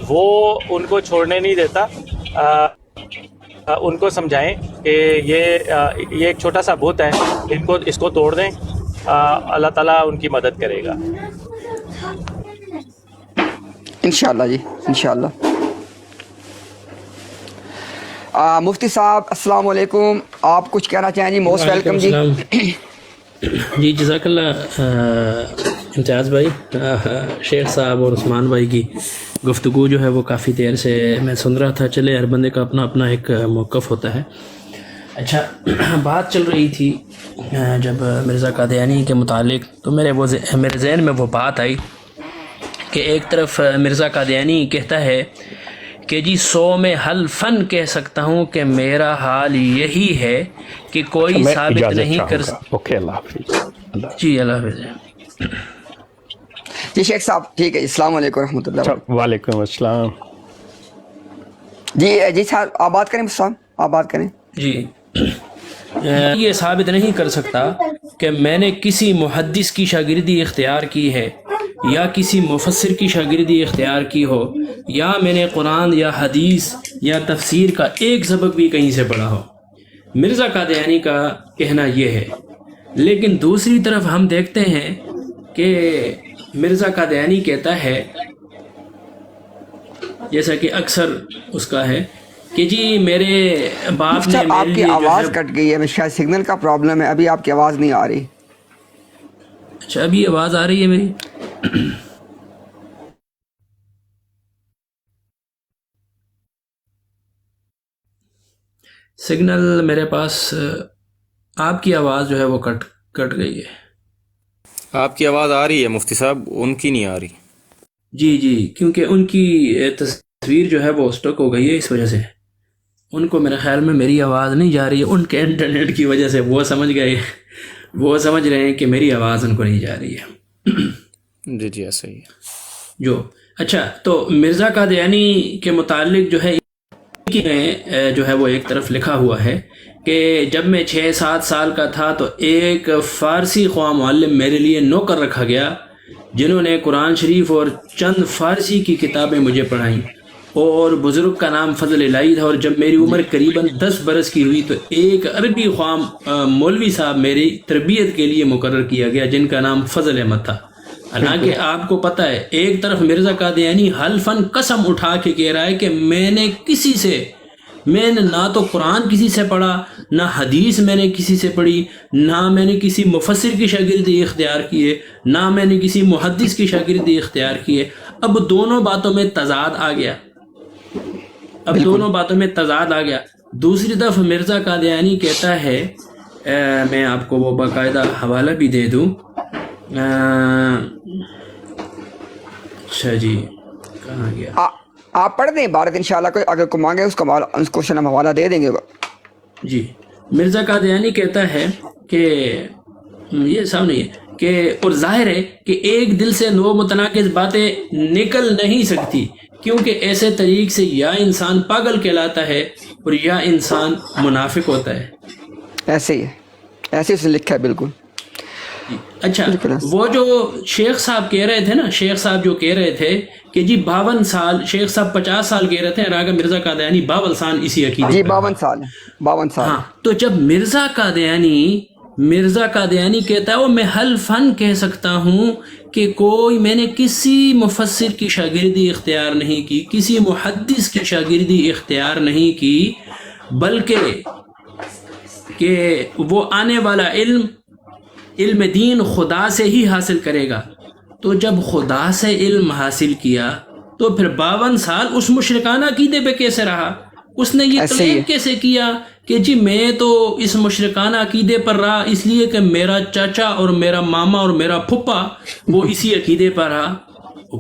[SPEAKER 5] وہ ان کو چھوڑنے نہیں دیتا. ان کو سمجھائیں کہ یہ ایک چھوٹا سا بت ہے, اس کو توڑ دیں, اللہ تعالیٰ ان کی مدد کرے گا
[SPEAKER 2] انشاءاللہ. جی انشاءاللہ. مفتی صاحب السلام علیکم, آپ کچھ کہنا چاہیں؟ جی موسٹ ویلکم. جی
[SPEAKER 6] جی جزاک اللہ امتیاز بھائی. شیخ صاحب اور عثمان بھائی کی گفتگو جو ہے وہ کافی دیر سے میں سن رہا تھا. چلے ہر بندے کا اپنا اپنا ایک موقف ہوتا ہے. اچھا بات چل رہی تھی جب مرزا قادیانی کے متعلق, تو میرے ذہن میں وہ بات آئی کہ ایک طرف مرزا قادیانی کہتا ہے کہ جی 100 میں حلفاً کہہ سکتا ہوں کہ میرا حال یہی ہے کہ کوئی ثابت نہیں کر سکتا.
[SPEAKER 1] اوکے, اللہ حافظ.
[SPEAKER 6] جی اللہ حافظ.
[SPEAKER 2] جی شیخ صاحب ٹھیک ہے. السلام علیکم ورحمۃ اللہ.
[SPEAKER 1] وعلیکم السلام.
[SPEAKER 2] جی صاحب آپ بات کریں, صاحب آپ بات کریں.
[SPEAKER 6] جی یہ ثابت نہیں کر سکتا کہ میں نے کسی محدث کی شاگردی اختیار کی ہے یا کسی مفسر کی شاگردی اختیار کی ہو, یا میں نے قرآن یا حدیث یا تفسیر کا ایک سبق بھی کہیں سے پڑھا ہو. مرزا قادیانی کا کہنا یہ ہے. لیکن دوسری طرف ہم دیکھتے ہیں کہ مرزا قادیانی کہتا ہے, جیسا کہ اکثر اس کا ہے, کہ جی میرے باپ نے
[SPEAKER 2] آپ کی آواز کٹ گئی ہے, شاید سگنل کا پرابلم ہے, ابھی آپ کی آواز نہیں آ رہی.
[SPEAKER 6] اچھا ابھی آواز آ رہی ہے میری؟ سگنل میرے پاس, آپ کی آواز جو ہے وہ کٹ گئی ہے.
[SPEAKER 4] آپ کی آواز آ رہی ہے مفتی صاحب, ان کی نہیں آ رہی.
[SPEAKER 6] جی جی، کیونکہ ان کی تصویر جو ہے وہ اسٹک ہو گئی ہے، اس وجہ سے ان کو میرے خیال میں میری آواز نہیں جا رہی ہے، ان کے انٹرنیٹ کی وجہ سے وہ سمجھ گئے، وہ سمجھ رہے ہیں کہ میری آواز ان کو نہیں جا رہی ہے۔
[SPEAKER 4] جی جی ایسا ہی ہے۔
[SPEAKER 6] جو اچھا، تو مرزا قادیانی کے متعلق جو ہے جو ہے وہ ایک طرف لکھا ہوا ہے کہ جب میں 6-7 سال کا تھا تو ایک فارسی خواہ معلم میرے لیے نوکر رکھا گیا، جنہوں نے قرآن شریف اور چند فارسی کی کتابیں مجھے پڑھائیں، اور بزرگ کا نام فضل الہی تھا۔ اور جب میری عمر قریباً 10 برس کی ہوئی تو ایک عربی خواہ مولوی صاحب میری تربیت کے لیے مقرر کیا گیا، جن کا نام فضل احمد تھا۔ حالانکہ آپ کو پتہ ہے، ایک طرف مرزا قادیانی حلفاً قسم اٹھا کے کہہ رہا ہے کہ میں نے نہ تو قرآن کسی سے پڑھا، نہ حدیث میں نے کسی سے پڑھی، نہ میں نے کسی مفسر کی شاگردی اختیار کیے، نہ میں نے کسی محدث کی شاگردی اختیار کیے۔ اب دونوں باتوں میں تضاد آ گیا۔ دوسری طرف مرزا قادیانی کہتا ہے، میں آپ کو وہ باقاعدہ حوالہ بھی دے دوں، اچھا جی کہاں گیا،
[SPEAKER 2] آپ پڑھ دیں عبارت انشاءاللہ، کوئی اگر کو مانگے اس کو ہم حوالہ دے دیں گے۔
[SPEAKER 6] جی مرزا قادیانی کہتا ہے کہ یہ سامنے ہے کہ اور ظاہر ہے کہ ایک دل سے دو متناقض باتیں نکل نہیں سکتی، کیونکہ ایسے طریق سے یا انسان پاگل کہلاتا ہے اور یا انسان منافق ہوتا ہے۔
[SPEAKER 2] ایسے ہی ہے، ایسے اس نے لکھا ہے بالکل۔
[SPEAKER 6] اچھا، وہ جو شیخ صاحب کہہ رہے تھے نا، شیخ صاحب جو کہہ رہے تھے کہ جی 52 سال، شیخ صاحب 50 سال کہہ رہے تھے، اور آگے مرزا قادیانی 52 سال اسی عقیدے
[SPEAKER 2] جی
[SPEAKER 6] پر۔
[SPEAKER 2] 52 سال۔
[SPEAKER 6] ہاں، تو جب مرزا قادیانی کہتا ہے وہ میں حلفاً کہہ سکتا ہوں کہ میں نے کسی مفسر کی شاگردی اختیار نہیں کی، کسی محدث کی شاگردی اختیار نہیں کی، بلکہ کہ وہ آنے والا علم دین خدا سے ہی حاصل کرے گا۔ تو جب خدا سے علم حاصل کیا تو پھر 52 سال اس مشرکانہ عقیدے پہ کیسے رہا؟ اس نے یہ کلیم کیسے کیا کہ جی میں تو اس مشرکانہ عقیدے پر رہا اس لیے کہ میرا چاچا اور میرا ماما اور میرا پھپھا وہ اسی عقیدے پر رہا؟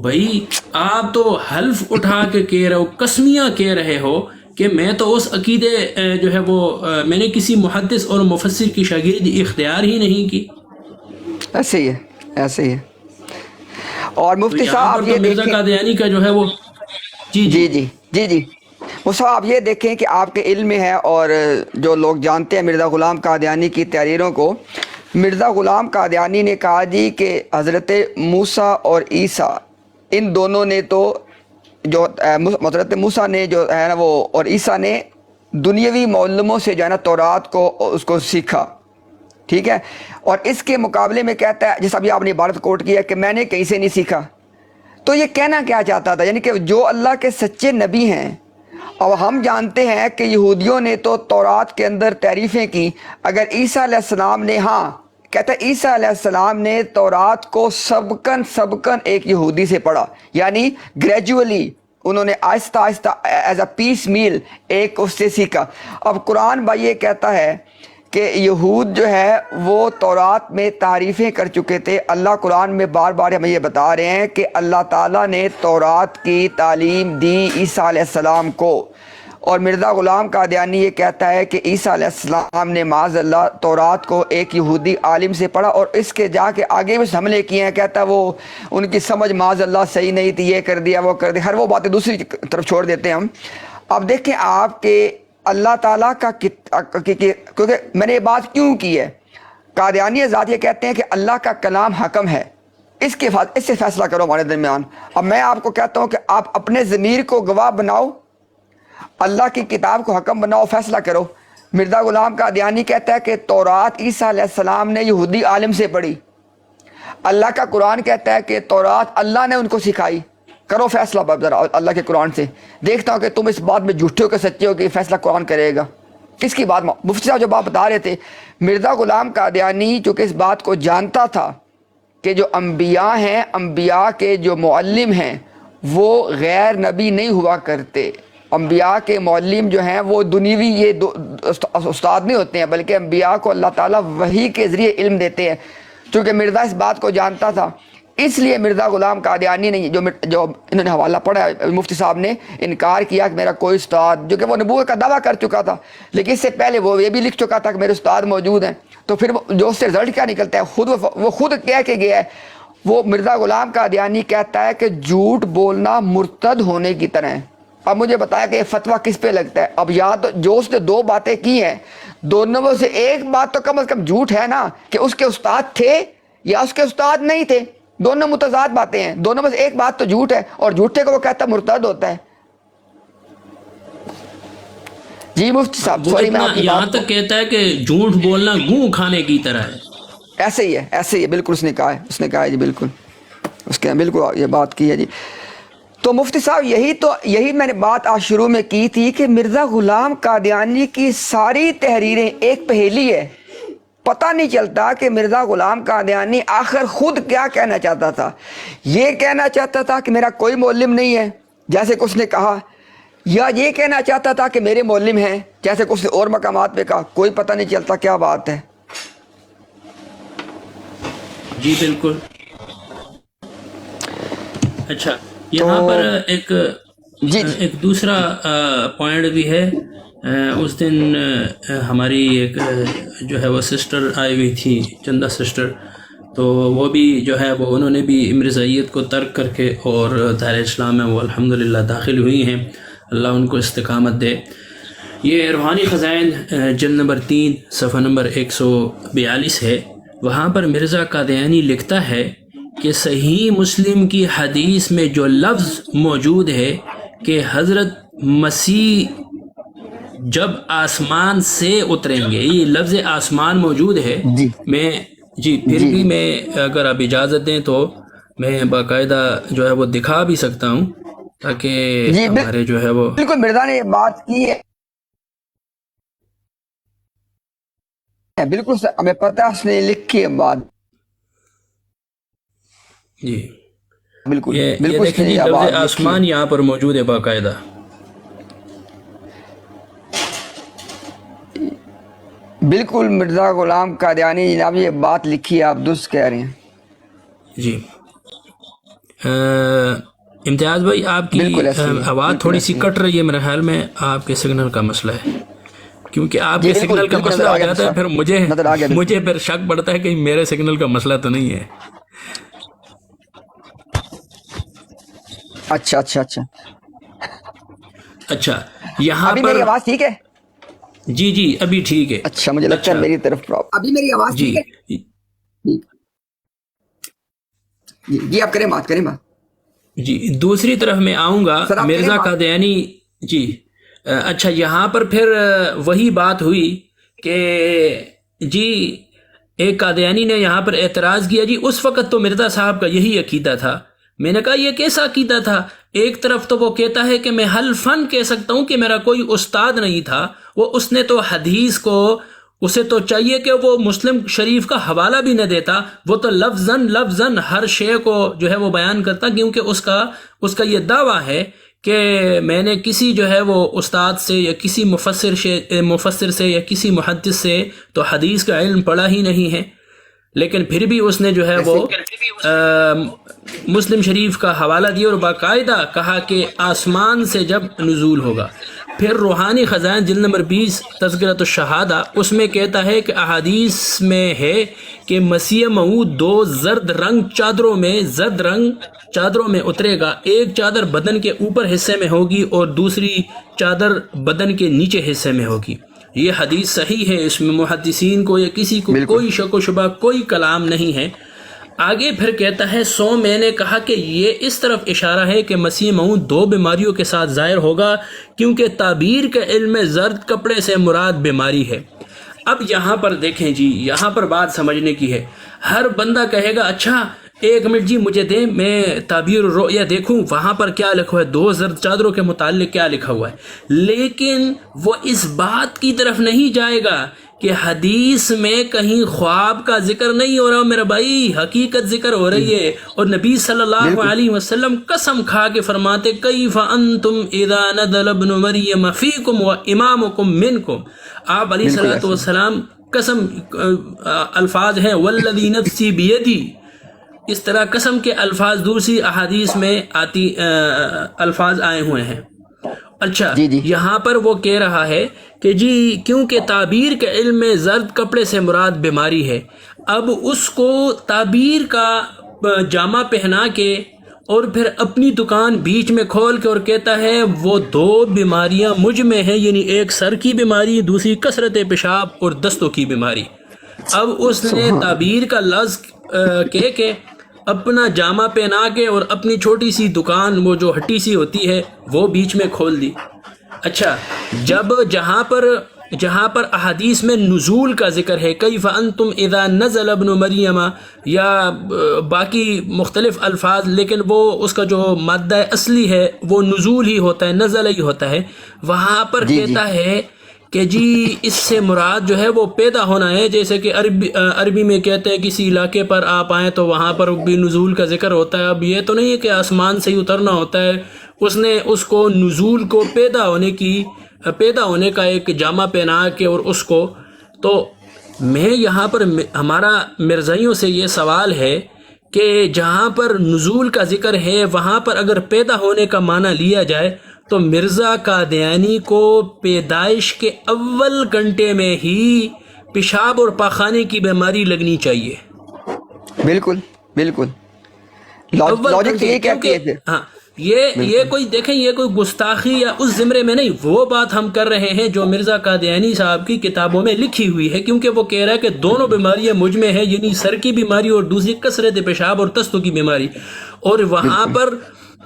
[SPEAKER 6] بھائی آپ تو حلف اٹھا کے کہہ رہے ہو، قسمیاں کہہ رہے ہو کہ میں تو اس عقیدے جو ہے وہ میں نے کسی محدث اور مفسر کی شاگردی اختیار ہی نہیں کی۔
[SPEAKER 2] ایسے ہی ہے۔ اور مفتی صاحب یہ
[SPEAKER 6] مرزا قادیانی کا جو ہے وہ
[SPEAKER 2] جی وہ صاحب آپ یہ دیکھیں کہ آپ کے علم میں ہے، اور جو لوگ جانتے ہیں مرزا غلام قادیانی کی تحریروں کو، مرزا غلام قادیانی نے کہا جی کہ حضرت موسیٰ اور عیسیٰ، ان دونوں نے تو جو حضرت موسیٰ نے جو ہے نا وہ اور عیسیٰ نے دنیاوی معلموں سے جو ہے نا تورات کو اس کو سیکھا، ٹھیک ہے، اور اس کے مقابلے میں کہتا ہے، جیسا ابھی آپ نے عبارت کوٹ کیا کہ میں نے کہیں سے نہیں سیکھا۔ تو یہ کہنا کیا چاہتا تھا؟ یعنی کہ جو اللہ کے سچے نبی ہیں، اور ہم جانتے ہیں کہ یہودیوں نے تو تورات کے اندر تعریفیں کی، اگر عیسیٰ علیہ السلام نے، کہتا ہے عیسیٰ علیہ السلام نے تورات کو سبکن ایک یہودی سے پڑھا، یعنی گریجولی انہوں نے آہستہ آہستہ ایز اے پیس میل ایک اس سے سیکھا۔ اب قرآن بھائی یہ کہتا ہے کہ یہود جو ہے وہ تورات میں تعریفیں کر چکے تھے۔ اللہ قرآن میں بار بار ہمیں یہ بتا رہے ہیں کہ اللہ تعالیٰ نے تورات کی تعلیم دی عیسیٰ علیہ السلام کو، اور مرزا غلام قادیانی یہ کہتا ہے کہ عیسیٰ علیہ السلام نے معاذ اللہ تورات کو ایک یہودی عالم سے پڑھا، اور اس کے جا کے آگے بھی حملے کیے ہیں۔ کہتا ہے وہ ان کی سمجھ معاذ اللہ صحیح نہیں تھی، یہ کر دیا وہ کر دیا، ہر وہ باتیں دوسری طرف چھوڑ دیتے ہیں ہم۔ اب دیکھیں آپ کے اللہ تعالیٰ کا، کیونکہ میں نے یہ بات کیوں کی ہے، قادیانی حضرات یہ کہتے ہیں کہ اللہ کا کلام حکم ہے، اس سے فیصلہ کرو ہمارے درمیان۔ اب میں آپ کو کہتا ہوں کہ آپ اپنے ضمیر کو گواہ بناؤ، اللہ کی کتاب کو حکم بناؤ، فیصلہ کرو۔ مرزا غلام قادیانی کہتا ہے کہ تورات عیسیٰ علیہ السلام نے یہودی عالم سے پڑھی، اللہ کا قرآن کہتا ہے کہ تورات اللہ نے ان کو سکھائی۔ کرو فیصلہ ذرا اللہ کے قرآن سے، دیکھتا ہوں کہ تم اس بات میں جھوٹے ہو کہ سچے ہو، کہ فیصلہ قرآن کرے گا۔ کس کی بات؟ مفتی صاحب جو بات بتا رہے تھے، مرزا غلام قادیانی چونکہ اس بات کو جانتا تھا کہ جو انبیاء ہیں، انبیاء کے جو معلم ہیں وہ غیر نبی نہیں ہوا کرتے۔ انبیاء کے معلم جو ہیں وہ دنیوی یہ استاد نہیں ہوتے ہیں، بلکہ انبیاء کو اللہ تعالیٰ وحی کے ذریعے علم دیتے ہیں۔ چونکہ مرزا اس بات کو جانتا تھا، اس لیے مرزا غلام قادیانی نے جو انہوں نے حوالہ پڑھا ہے مفتی صاحب نے انکار کیا کہ میرا کوئی استاد، جو کہ وہ نبوت کا دعویٰ کر چکا تھا، لیکن اس سے پہلے وہ یہ بھی لکھ چکا تھا کہ میرے استاد موجود ہیں، تو پھر جو اس سے رزلٹ کیا نکلتا ہے، وہ خود کہہ کے گیا ہے، وہ مرزا غلام قادیانی کہتا ہے کہ جھوٹ بولنا مرتد ہونے کی طرح ہے۔ اب مجھے بتایا کہ یہ فتویٰ کس پہ لگتا ہے؟ اب یا تو جو اس نے دو باتیں کی ہیں، دونوں میں سے ایک بات تو کم از کم جھوٹ ہے نا، کہ اس کے استاد تھے یا اس کے استاد نہیں تھے، دونوں متضاد باتیں ہیں، دونوں میں سے ایک بات تو جھوٹ ہے، اور جھوٹے کو وہ کہتا ہے مرتد ہوتا ہے۔ جی مفتی صاحب سوری میں آپ کی
[SPEAKER 6] یہاں
[SPEAKER 2] بات
[SPEAKER 6] تک کہتا ہے کہ جھوٹ بولنا گوں کھانے کی طرح ہے۔
[SPEAKER 2] ایسے ہی ہے، ایسے ہی ہے، بالکل اس نے کہا ہے جی، بالکل اس کے بالکل یہ بات کی ہے جی۔ تو مفتی صاحب یہی میں نے بات آج شروع میں کی تھی کہ مرزا غلام قادیانی کی ساری تحریریں ایک پہیلی ہے، پتہ نہیں چلتا کہ مرزا غلام قادیانی آخر خود کیا کہنا چاہتا تھا۔ یہ کہنا چاہتا تھا کہ میرا کوئی معلم نہیں ہے جیسے کہ اس نے کہا، یا یہ کہنا چاہتا تھا کہ میرے معلم ہیں جیسے کہ اس نے اور مقامات پہ کہا، کوئی پتہ نہیں چلتا کیا بات ہے۔
[SPEAKER 6] جی بالکل۔ اچھا یہاں پر ایک دوسرا پوائنٹ بھی ہے۔ اس دن ہماری ایک جو ہے وہ سسٹر آئی ہوئی تھی، چندہ سسٹر، تو وہ بھی جو ہے وہ انہوں نے بھی مرزائیت کو ترک کر کے اور دائرہ اسلام میں وہ الحمدللہ داخل ہوئی ہیں، اللہ ان کو استقامت دے۔ یہ روحانی خزائن جلد نمبر 3 صفحہ نمبر 142 ہے، وہاں پر مرزا قادیانی لکھتا ہے کہ صحیح مسلم کی حدیث میں جو لفظ موجود ہے کہ حضرت مسیح جب آسمان سے اتریں گے، یہ لفظ آسمان موجود ہے۔ پھر بھی میں اگر آپ اجازت دیں تو میں باقاعدہ جو ہے وہ دکھا بھی سکتا ہوں تاکہ ہمارے جو ہے وہ
[SPEAKER 2] بالکل مرزا نے یہ بات کی ہے، بالکل ہمیں پتہ اس نے لکھی ہے بات،
[SPEAKER 6] جی
[SPEAKER 2] بالکل
[SPEAKER 6] یہ
[SPEAKER 2] بالکل
[SPEAKER 6] دیکھیں جی لفظ آسمان یہاں پر موجود ہے باقاعدہ۔
[SPEAKER 2] بالکل مرزا غلام قادیانی جناب یہ بات لکھی ہے، آپ درست کہہ رہے ہیں
[SPEAKER 6] جی۔ امتیاز بھائی آپ کی آواز تھوڑی سی کٹ رہی ہے، میرے خیال میں آپ کے سگنل کا مسئلہ ہے، کیونکہ آپ کے سگنل کا مسئلہ ہو جاتا ہے پھر مجھے پھر شک پڑتا ہے کہ میرے سگنل کا مسئلہ تو نہیں ہے۔ اچھا یہاں
[SPEAKER 2] ابھی
[SPEAKER 6] پر
[SPEAKER 2] میری آواز ٹھیک ہے؟
[SPEAKER 6] جی ابھی ٹھیک ہے۔
[SPEAKER 2] اچھا مجھے لگتا ہے میری طرف پرابلم، ابھی میری آواز ٹھیک ہے؟ جی آپ کریں بات۔
[SPEAKER 6] جی دوسری طرف میں آؤں گا مرزا قادیانی جی۔ اچھا یہاں پر پھر وہی بات ہوئی کہ جی ایک قادیانی نے یہاں پر اعتراض کیا، جی اس وقت تو مرزا صاحب کا یہی عقیدہ تھا۔ میں نے کہا یہ کیسا عقیدہ تھا؟ ایک طرف تو وہ کہتا ہے کہ میں حلفاً کہہ سکتا ہوں کہ میرا کوئی استاد نہیں تھا، اس نے تو حدیث کو، اسے تو چاہیے کہ وہ مسلم شریف کا حوالہ بھی نہ دیتا، وہ تو لفظاً ہر شے کو جو ہے وہ بیان کرتا، کیونکہ اس کا یہ دعویٰ ہے کہ میں نے کسی جو ہے وہ استاد سے یا کسی مفسر سے یا کسی محدث سے تو حدیث کا علم پڑھا ہی نہیں ہے، لیکن پھر بھی اس نے جو ہے وہ مسلم شریف کا حوالہ دیا اور باقاعدہ کہا کہ آسمان سے جب نزول ہوگا۔ پھر روحانی خزائن جلد نمبر 20 تذکرۃ الشہادہ، اس میں کہتا ہے کہ احادیث میں ہے کہ مسیح موعود 2 زرد رنگ چادروں میں اترے گا، ایک چادر بدن کے اوپر حصے میں ہوگی اور دوسری چادر بدن کے نیچے حصے میں ہوگی۔ یہ حدیث صحیح ہے، اس میں محدثین کو یا کسی کو کوئی شک و شبہ، کوئی کلام نہیں ہے۔ آگے پھر کہتا ہے میں نے کہا کہ یہ اس طرف اشارہ ہے کہ مسیح موعود 2 بیماریوں کے ساتھ ظاہر ہوگا، کیونکہ تعبیر کا علم زرد کپڑے سے مراد بیماری ہے۔ اب یہاں پر دیکھیں جی، یہاں پر بات سمجھنے کی ہے۔ ہر بندہ کہے گا اچھا ایک منٹ جی مجھے دیں، میں تعبیر الرؤیا دیکھوں وہاں پر کیا لکھا ہوا ہے، 2 زرد چادروں کے متعلق کیا لکھا ہوا ہے، لیکن وہ اس بات کی طرف نہیں جائے گا کہ حدیث میں کہیں خواب کا ذکر نہیں ہو رہا میرا بھائی، حقیقت ذکر ہو رہی ہے، اور نبی صلی اللہ علیہ وسلم قسم کھا کے فرماتے کیف انتم اذا نزل ابن مریم فیکم و امامکم منکم۔ آپ علیہ الصلوۃ والسلام قسم الفاظ ہیں والذی نفسی بیدی، اس طرح قسم کے الفاظ دوسری احادیث میں آتی الفاظ آئے ہوئے ہیں. اچھا
[SPEAKER 2] جی جی
[SPEAKER 6] یہاں پر وہ کہہ رہا ہے کہ جی کیونکہ تعبیر کے علم میں زرد کپڑے سے مراد بیماری ہے، اب اس کو تعبیر کا جامہ پہنا کے اور پھر اپنی دکان بیچ میں کھول کے اور کہتا ہے وہ 2 بیماریاں مجھ میں ہیں، یعنی ایک سر کی بیماری، دوسری کثرت پیشاب اور دستوں کی بیماری. اب اس نے تعبیر کا لفظ کہہ کے اپنا جامہ پہنا کے اور اپنی چھوٹی سی دکان وہ جو ہٹی سی ہوتی ہے وہ بیچ میں کھول دی. اچھا جب جہاں پر احادیث میں نزول کا ذکر ہے، کیف انتم اذا نزل ابن مریم یا باقی مختلف الفاظ، لیکن وہ اس کا جو مادہ اصلی ہے وہ نزول ہی ہوتا ہے، نزل ہی ہوتا ہے. وہاں پر کہتا ہے کہ جی اس سے مراد جو ہے وہ پیدا ہونا ہے، جیسے کہ عربی میں کہتے ہیں کسی علاقے پر آپ آئیں تو وہاں پر بھی نزول کا ذکر ہوتا ہے. اب یہ تو نہیں ہے کہ آسمان سے ہی اترنا ہوتا ہے، اس نے اس کو نزول کو پیدا ہونے کا ایک جامہ پہنا کے اور اس کو. تو میں یہاں پر ہمارا مرزائیوں سے یہ سوال ہے کہ جہاں پر نزول کا ذکر ہے وہاں پر اگر پیدا ہونے کا معنی لیا جائے تو مرزا قادیانی کو پیدائش کے اول گھنٹے میں ہی پیشاب اور پاخانے کی بیماری لگنی چاہیے.
[SPEAKER 2] بالکل بالکل لاجک یہ کہتی ہے پھر.
[SPEAKER 6] ہاں یہ کوئی دیکھیں یہ کوئی گستاخی یا اس زمرے میں نہیں، وہ بات ہم کر رہے ہیں جو مرزا قادیانی صاحب کی کتابوں میں لکھی ہوئی ہے، کیونکہ وہ کہہ رہا ہے کہ 2 بیماریاں مجھ میں ہیں، یعنی سر کی بیماری اور دوسری کثرت پیشاب اور دستوں کی بیماری. اور وہاں پر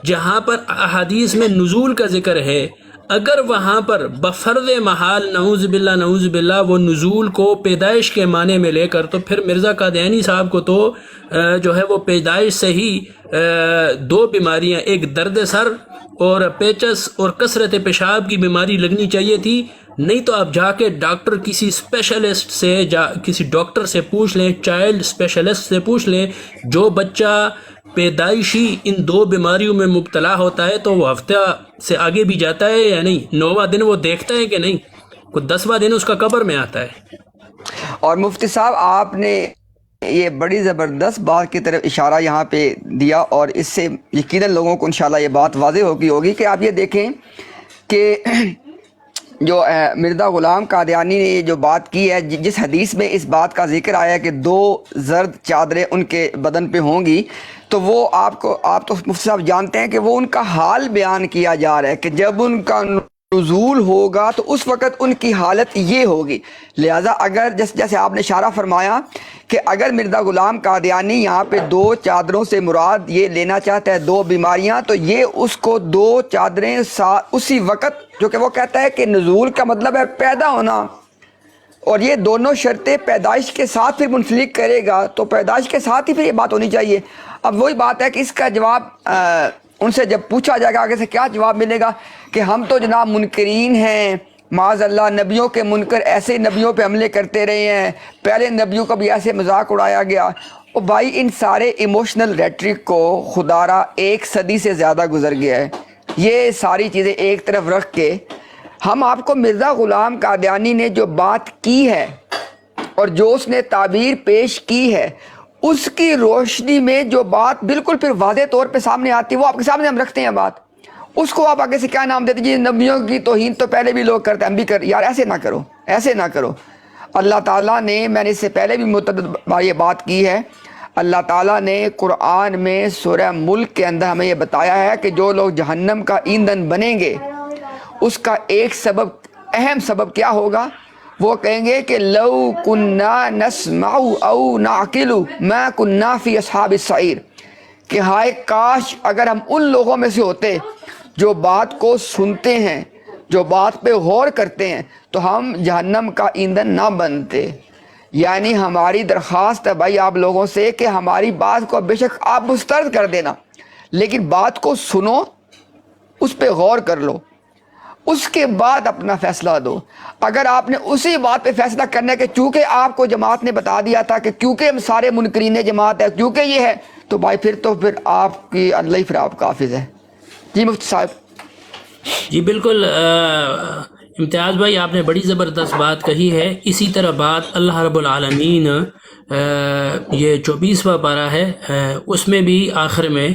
[SPEAKER 6] جہاں پر احادیث میں نزول کا ذکر ہے، اگر وہاں پر بفرض محال نعوذ باللہ وہ نزول کو پیدائش کے معنی میں لے کر، تو پھر مرزا قادیانی صاحب کو تو جو ہے وہ پیدائش سے ہی 2 بیماریاں، ایک درد سر اور پیچس اور کثرت پیشاب کی بیماری لگنی چاہیے تھی. نہیں تو آپ جا کے ڈاکٹر کسی اسپیشلسٹ سے کسی ڈاکٹر سے پوچھ لیں، چائلڈ اسپیشلسٹ سے پوچھ لیں، جو بچہ پیدائشی ان 2 بیماریوں میں مبتلا ہوتا ہے تو وہ ہفتہ سے آگے بھی جاتا ہے یا نہیں، 9واں دن وہ دیکھتا ہے کہ نہیں، کوئی 10واں دن اس کا قبر میں آتا ہے.
[SPEAKER 2] اور مفتی صاحب آپ نے یہ بڑی زبردست بات کی طرف اشارہ یہاں پہ دیا، اور اس سے یقیناً لوگوں کو انشاءاللہ یہ بات واضح ہوگی کہ آپ یہ دیکھیں کہ جو مرزا غلام قادیانی نے جو بات کی ہے، جس حدیث میں اس بات کا ذکر آیا کہ 2 زرد چادریں ان کے بدن پہ ہوں گی، تو وہ آپ تو مفتی صاحب جانتے ہیں کہ وہ ان کا حال بیان کیا جا رہا ہے کہ جب ان کا نزول ہوگا تو اس وقت ان کی حالت یہ ہوگی. لہٰذا اگر جیسے آپ نے اشارہ فرمایا کہ اگر مرزا غلام قادیانی یہاں پہ 2 چادروں سے مراد یہ لینا چاہتا ہے 2 بیماریاں، تو یہ اس کو 2 چادریں اسی وقت، جو کہ وہ کہتا ہے کہ نزول کا مطلب ہے پیدا ہونا، اور یہ دونوں شرطیں پیدائش کے ساتھ پھر منسلک کرے گا، تو پیدائش کے ساتھ ہی پھر یہ بات ہونی چاہیے. اب وہی بات ہے کہ اس کا جواب ان سے جب پوچھا جائے گا آگے سے کیا جواب ملے گا کہ ہم تو جناب منکرین ہیں، معاذ اللہ نبیوں کے منکر، ایسے نبیوں پہ حملے کرتے رہے ہیں، پہلے نبیوں کا بھی ایسے مذاق اڑایا گیا. اور بھائی ان سارے ایموشنل ریٹرک کو خدارہ 1 صدی سے زیادہ گزر گیا ہے. یہ ساری چیزیں ایک طرف رکھ کے ہم آپ کو مرزا غلام قادیانی نے جو بات کی ہے اور جو اس نے تعبیر پیش کی ہے، اس کی روشنی میں جو بات بالکل پھر واضح طور پہ سامنے آتی ہے، وہ آپ کے سامنے ہم رکھتے ہیں بات. اس کو آپ آگے سے کیا نام دیتے جی نبیوں کی توہین تو پہلے بھی لوگ کرتے ہیں، ہم بھی کر. یار ایسے نہ کرو، ایسے نہ کرو. اللہ تعالیٰ نے، میں نے اس سے پہلے بھی متعدد بار یہ بات کی ہے، اللہ تعالیٰ نے قرآن میں سورہ ملک کے اندر ہمیں یہ بتایا ہے کہ جو لوگ جہنم کا ایندھن بنیں گے اس کا ایک سبب، اہم سبب کیا ہوگا؟ وہ کہیں گے کہ لو کننا نسمع او نعقل ما کننا فی اصحاب السعیر، کہ ہائے کاش اگر ہم ان لوگوں میں سے ہوتے جو بات کو سنتے ہیں، جو بات پہ غور کرتے ہیں، تو ہم جہنم کا ایندھن نہ بنتے. یعنی ہماری درخواست ہے بھائی آپ لوگوں سے کہ ہماری بات کو بے شک آپ مسترد کر دینا، لیکن بات کو سنو، اس پہ غور کر لو، اس کے بعد اپنا فیصلہ دو. اگر آپ نے اسی بات پہ فیصلہ کرنے کے چونکہ آپ کو جماعت نے بتا دیا تھا کہ کیونکہ ہم سارے منکرین جماعت ہے، کیونکہ یہ ہے، تو بھائی پھر آپ کی اللہ پھر آپ کا حافظ ہے. جی مفتی صاحب.
[SPEAKER 6] جی بالکل، امتیاز بھائی آپ نے بڑی زبردست بات کہی ہے. اسی طرح بات اللہ رب العالمین یہ 24واں پارہ ہے اس میں بھی آخر میں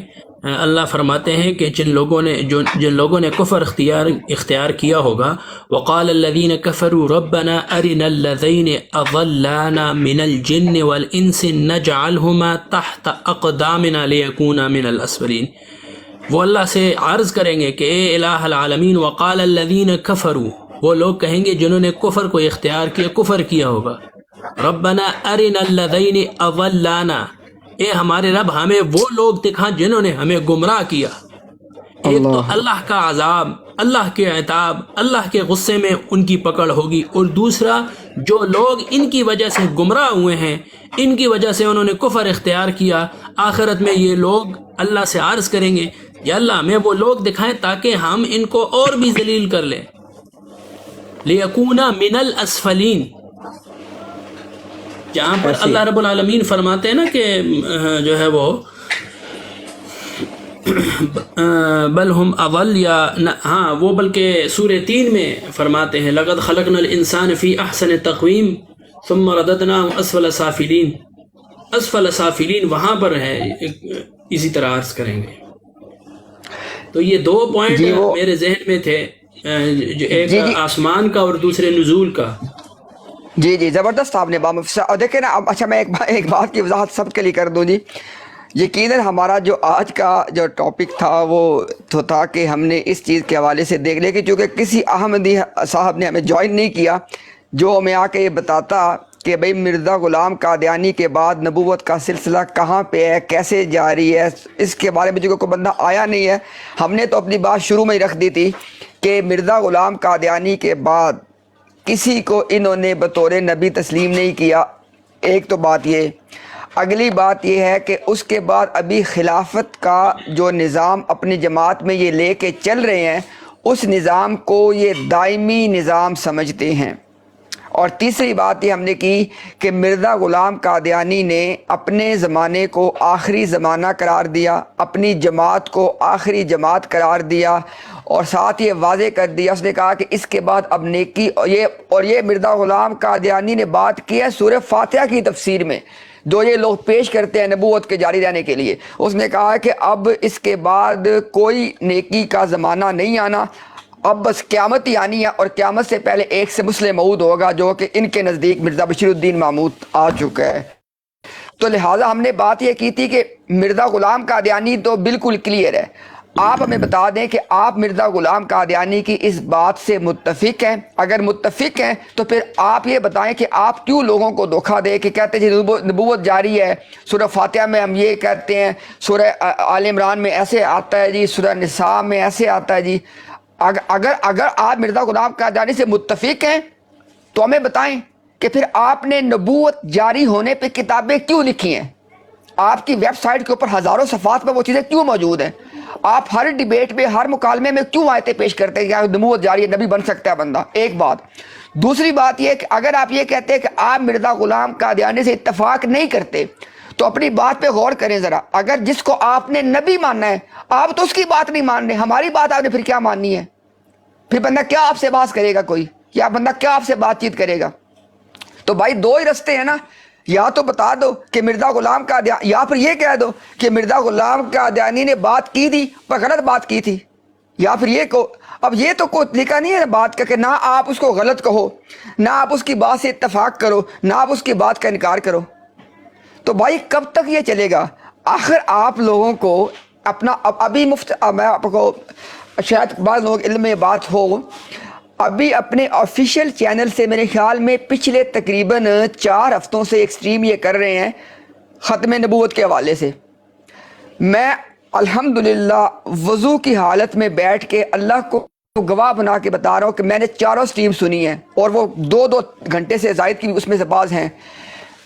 [SPEAKER 6] اللہ فرماتے ہیں کہ جن لوگوں نے کفر اختیار کیا ہوگا وقال الذین کفروا ربنا ارنا الذین اضلانا من الجن والانس نجعلهما تحت اقدامنا لیکونا من الاسفلین. وہ اللہ سے عرض کریں گے کہ اے الہ العالمین وقال الذین کفروا، وہ لوگ کہیں گے جنہوں نے کفر کو اختیار کیا، کفر کیا ہوگا، ربنا ارنا الذین اضلانا، اے ہمارے رب ہمیں وہ لوگ دکھا جنہوں نے ہمیں گمراہ کیا. ایک تو اللہ کا عذاب، اللہ کے عتاب، اللہ کے غصے میں ان کی پکڑ ہوگی، اور دوسرا جو لوگ ان کی وجہ سے گمراہ ہوئے ہیں، ان کی وجہ سے انہوں نے کفر اختیار کیا، آخرت میں یہ لوگ اللہ سے عرض کریں گے یا اللہ ہمیں وہ لوگ دکھائیں تاکہ ہم ان کو اور بھی ذلیل کر لیں. لیکونا من الاسفلین، جہاں پر اللہ رب العالمین فرماتے ہیں نا کہ جو ہے وہ بل ہم اول، یا ہاں وہ بلکہ سورہ 3 میں فرماتے ہیں لقد خلقنا الانسان فی احسن تقویم ثم رددناه اسفل سافلین. اسفل سافلین وہاں پر ہے، اسی طرح عرض کریں گے. تو یہ 2 پوائنٹ میرے ذہن میں تھے، ایک آسمان کا اور دوسرے نزول کا.
[SPEAKER 2] جی زبردست آپ نے اور دیکھیں نا اب اچھا میں ایک بات کی وضاحت سب کے لیے کر دوں. جی یقیناً ہمارا جو آج کا جو ٹاپک تھا وہ تو تھا کہ ہم نے اس چیز کے حوالے سے دیکھ لیا کہ چونکہ کسی احمدی صاحب نے ہمیں جوائن نہیں کیا جو ہمیں آ کے یہ بتاتا کہ بھئی مرزا غلام قادیانی کے بعد نبوت کا سلسلہ کہاں پہ ہے، کیسے جاری ہے، اس کے بارے میں جو کوئی بندہ آیا نہیں ہے. ہم نے تو اپنی بات شروع میں ہی رکھ دی تھی کہ مرزا غلام قادیانی کے بعد کسی کو انہوں نے بطور نبی تسلیم نہیں کیا. ایک تو بات یہ. اگلی بات یہ ہے کہ اس کے بعد ابھی خلافت کا جو نظام اپنی جماعت میں یہ لے کے چل رہے ہیں اس نظام کو یہ دائمی نظام سمجھتے ہیں. اور تیسری بات یہ ہم نے کی کہ مرزا غلام قادیانی نے اپنے زمانے کو آخری زمانہ قرار دیا، اپنی جماعت کو آخری جماعت قرار دیا، اور ساتھ یہ واضح کر دیا، اس نے کہا کہ اس کے بعد اب نیکی، اور یہ مرزا غلام قادیانی نے بات کی ہے سورہ فاتحہ کی تفسیر میں جو یہ لوگ پیش کرتے ہیں نبوت کے جاری رہنے کے لیے. اس نے کہا کہ اب اس کے بعد کوئی نیکی کا زمانہ نہیں آنا، اب بس قیامت ہی آنی ہے، اور قیامت سے پہلے ایک سے مسلم موعود ہوگا جو کہ ان کے نزدیک مرزا بشیر الدین محمود آ چکا ہے. تو لہٰذا ہم نے بات یہ کی تھی کہ مرزا غلام قادیانی تو بالکل کلیئر ہے. آپ ہمیں بتا دیں کہ آپ مرزا غلام قادیانی کی اس بات سے متفق ہیں؟ اگر متفق ہیں تو پھر آپ یہ بتائیں کہ آپ کیوں لوگوں کو دھوکہ دے کہ کہتے ہیں جی نبوت جاری ہے، سورہ فاتحہ میں ہم یہ کہتے ہیں، سورہ آل عمران میں ایسے آتا ہے جی، سورہ نساء میں ایسے آتا ہے جی. اگر آپ مرزا غلام قادیانی سے متفق ہیں تو ہمیں بتائیں کہ پھر آپ نے نبوت جاری ہونے پہ کتابیں کیوں لکھی ہیں؟ آپ کی ویب سائٹ کے اوپر ہزاروں صفحات پہ وہ چیزیں کیوں موجود ہیں؟ آپ ہر ڈیبیٹ میں، ہر مکالمے میں کیوں آیتیں پیش کرتے ہیں کہ نبوت جاری ہے، نبی بن سکتا ہے بندہ؟ ایک بات. دوسری بات یہ کہ اگر آپ یہ کہتے ہیں کہ آپ مرزا غلام قادیانی سے اتفاق نہیں کرتے تو اپنی بات پہ غور کریں ذرا. اگر جس کو آپ نے نبی ماننا ہے آپ تو اس کی بات نہیں مان رہے، ہماری بات آپ نے پھر کیا ماننی ہے؟ پھر بندہ کیا آپ سے بات کرے گا کوئی، یا بندہ کیا آپ سے بات چیت کرے گا؟ تو بھائی 2 ہی رستے ہیں نا، یا تو بتا دو کہ مرزا غلام قادیانی، یا پھر یہ کہہ دو کہ مرزا غلام قادیانی نے بات کی تھی پر غلط بات کی تھی، یا پھر یہ کہو. اب یہ تو کوئی لکھا نہیں ہے بات کا کہ نہ آپ اس کو غلط کہو، نہ آپ اس کی بات سے اتفاق کرو، نہ آپ اس کی بات کا انکار کرو. تو بھائی کب تک یہ چلے گا؟ آخر آپ لوگوں کو اپنا ابھی میں آپ کو شاید بعض لوگ علم میں بات ہو، ابھی اپنے آفیشیل چینل سے میرے خیال میں پچھلے تقریباً 4 ہفتوں سے ایک سٹریم یہ کر رہے ہیں ختم نبوت کے حوالے سے. میں الحمدللہ وضو کی حالت میں بیٹھ کے اللہ کو گواہ بنا کے بتا رہا ہوں کہ میں نے 4 سٹریم سنی ہیں، اور وہ 2 گھنٹے سے زائد کی اس میں سے بعض ہیں.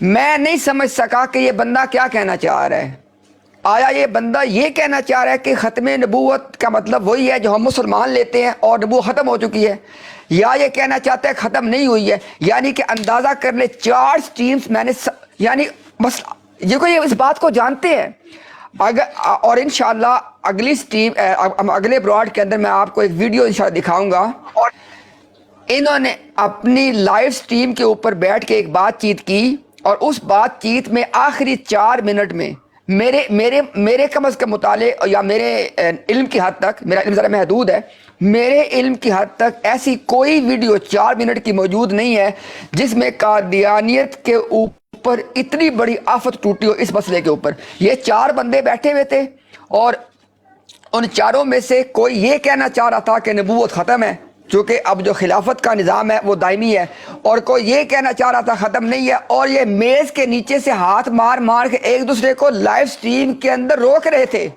[SPEAKER 2] میں نہیں سمجھ سکا کہ یہ بندہ کیا کہنا چاہ رہا ہے. آیا یہ بندہ یہ کہنا چاہ رہا ہے کہ ختم نبوت کا مطلب وہی ہے جو ہم مسلمان لیتے ہیں اور نبوت ختم ہو چکی ہے، یا یہ کہنا چاہتا ہے ختم نہیں ہوئی ہے؟ یعنی کہ اندازہ کر لے 4 سٹریمز میں نے یعنی بس یہ کوئی اس بات کو جانتے ہیں. اور انشاءاللہ اگلی سٹریم اگلے براڈ کے اندر میں آپ کو ایک ویڈیو انشاءاللہ دکھاؤں گا. انہوں نے اپنی لائیو سٹریم کے اوپر بیٹھ کے ایک بات چیت کی اور اس بات چیت میں آخری 4 منٹ میں میرے کم از کم مطالعے یا میرے علم کی حد تک، میرا علم ذرا محدود ہے، میرے علم کی حد تک ایسی کوئی ویڈیو 4 منٹ کی موجود نہیں ہے جس میں قادیانیت کے اوپر اتنی بڑی آفت ٹوٹی ہو اس مسئلے کے اوپر۔ یہ 4 بندے بیٹھے ہوئے تھے اور ان چاروں میں سے کوئی یہ کہنا چاہ رہا تھا کہ نبوت ختم ہے، چونکہ اب جو خلافت کا نظام ہے وہ دائمی ہے، اور کوئی یہ کہنا چاہ رہا تھا ختم نہیں ہے، اور یہ میز کے نیچے سے ہاتھ مار مار کے ایک دوسرے کو لائیو سٹریم کے اندر روک رہے تھے،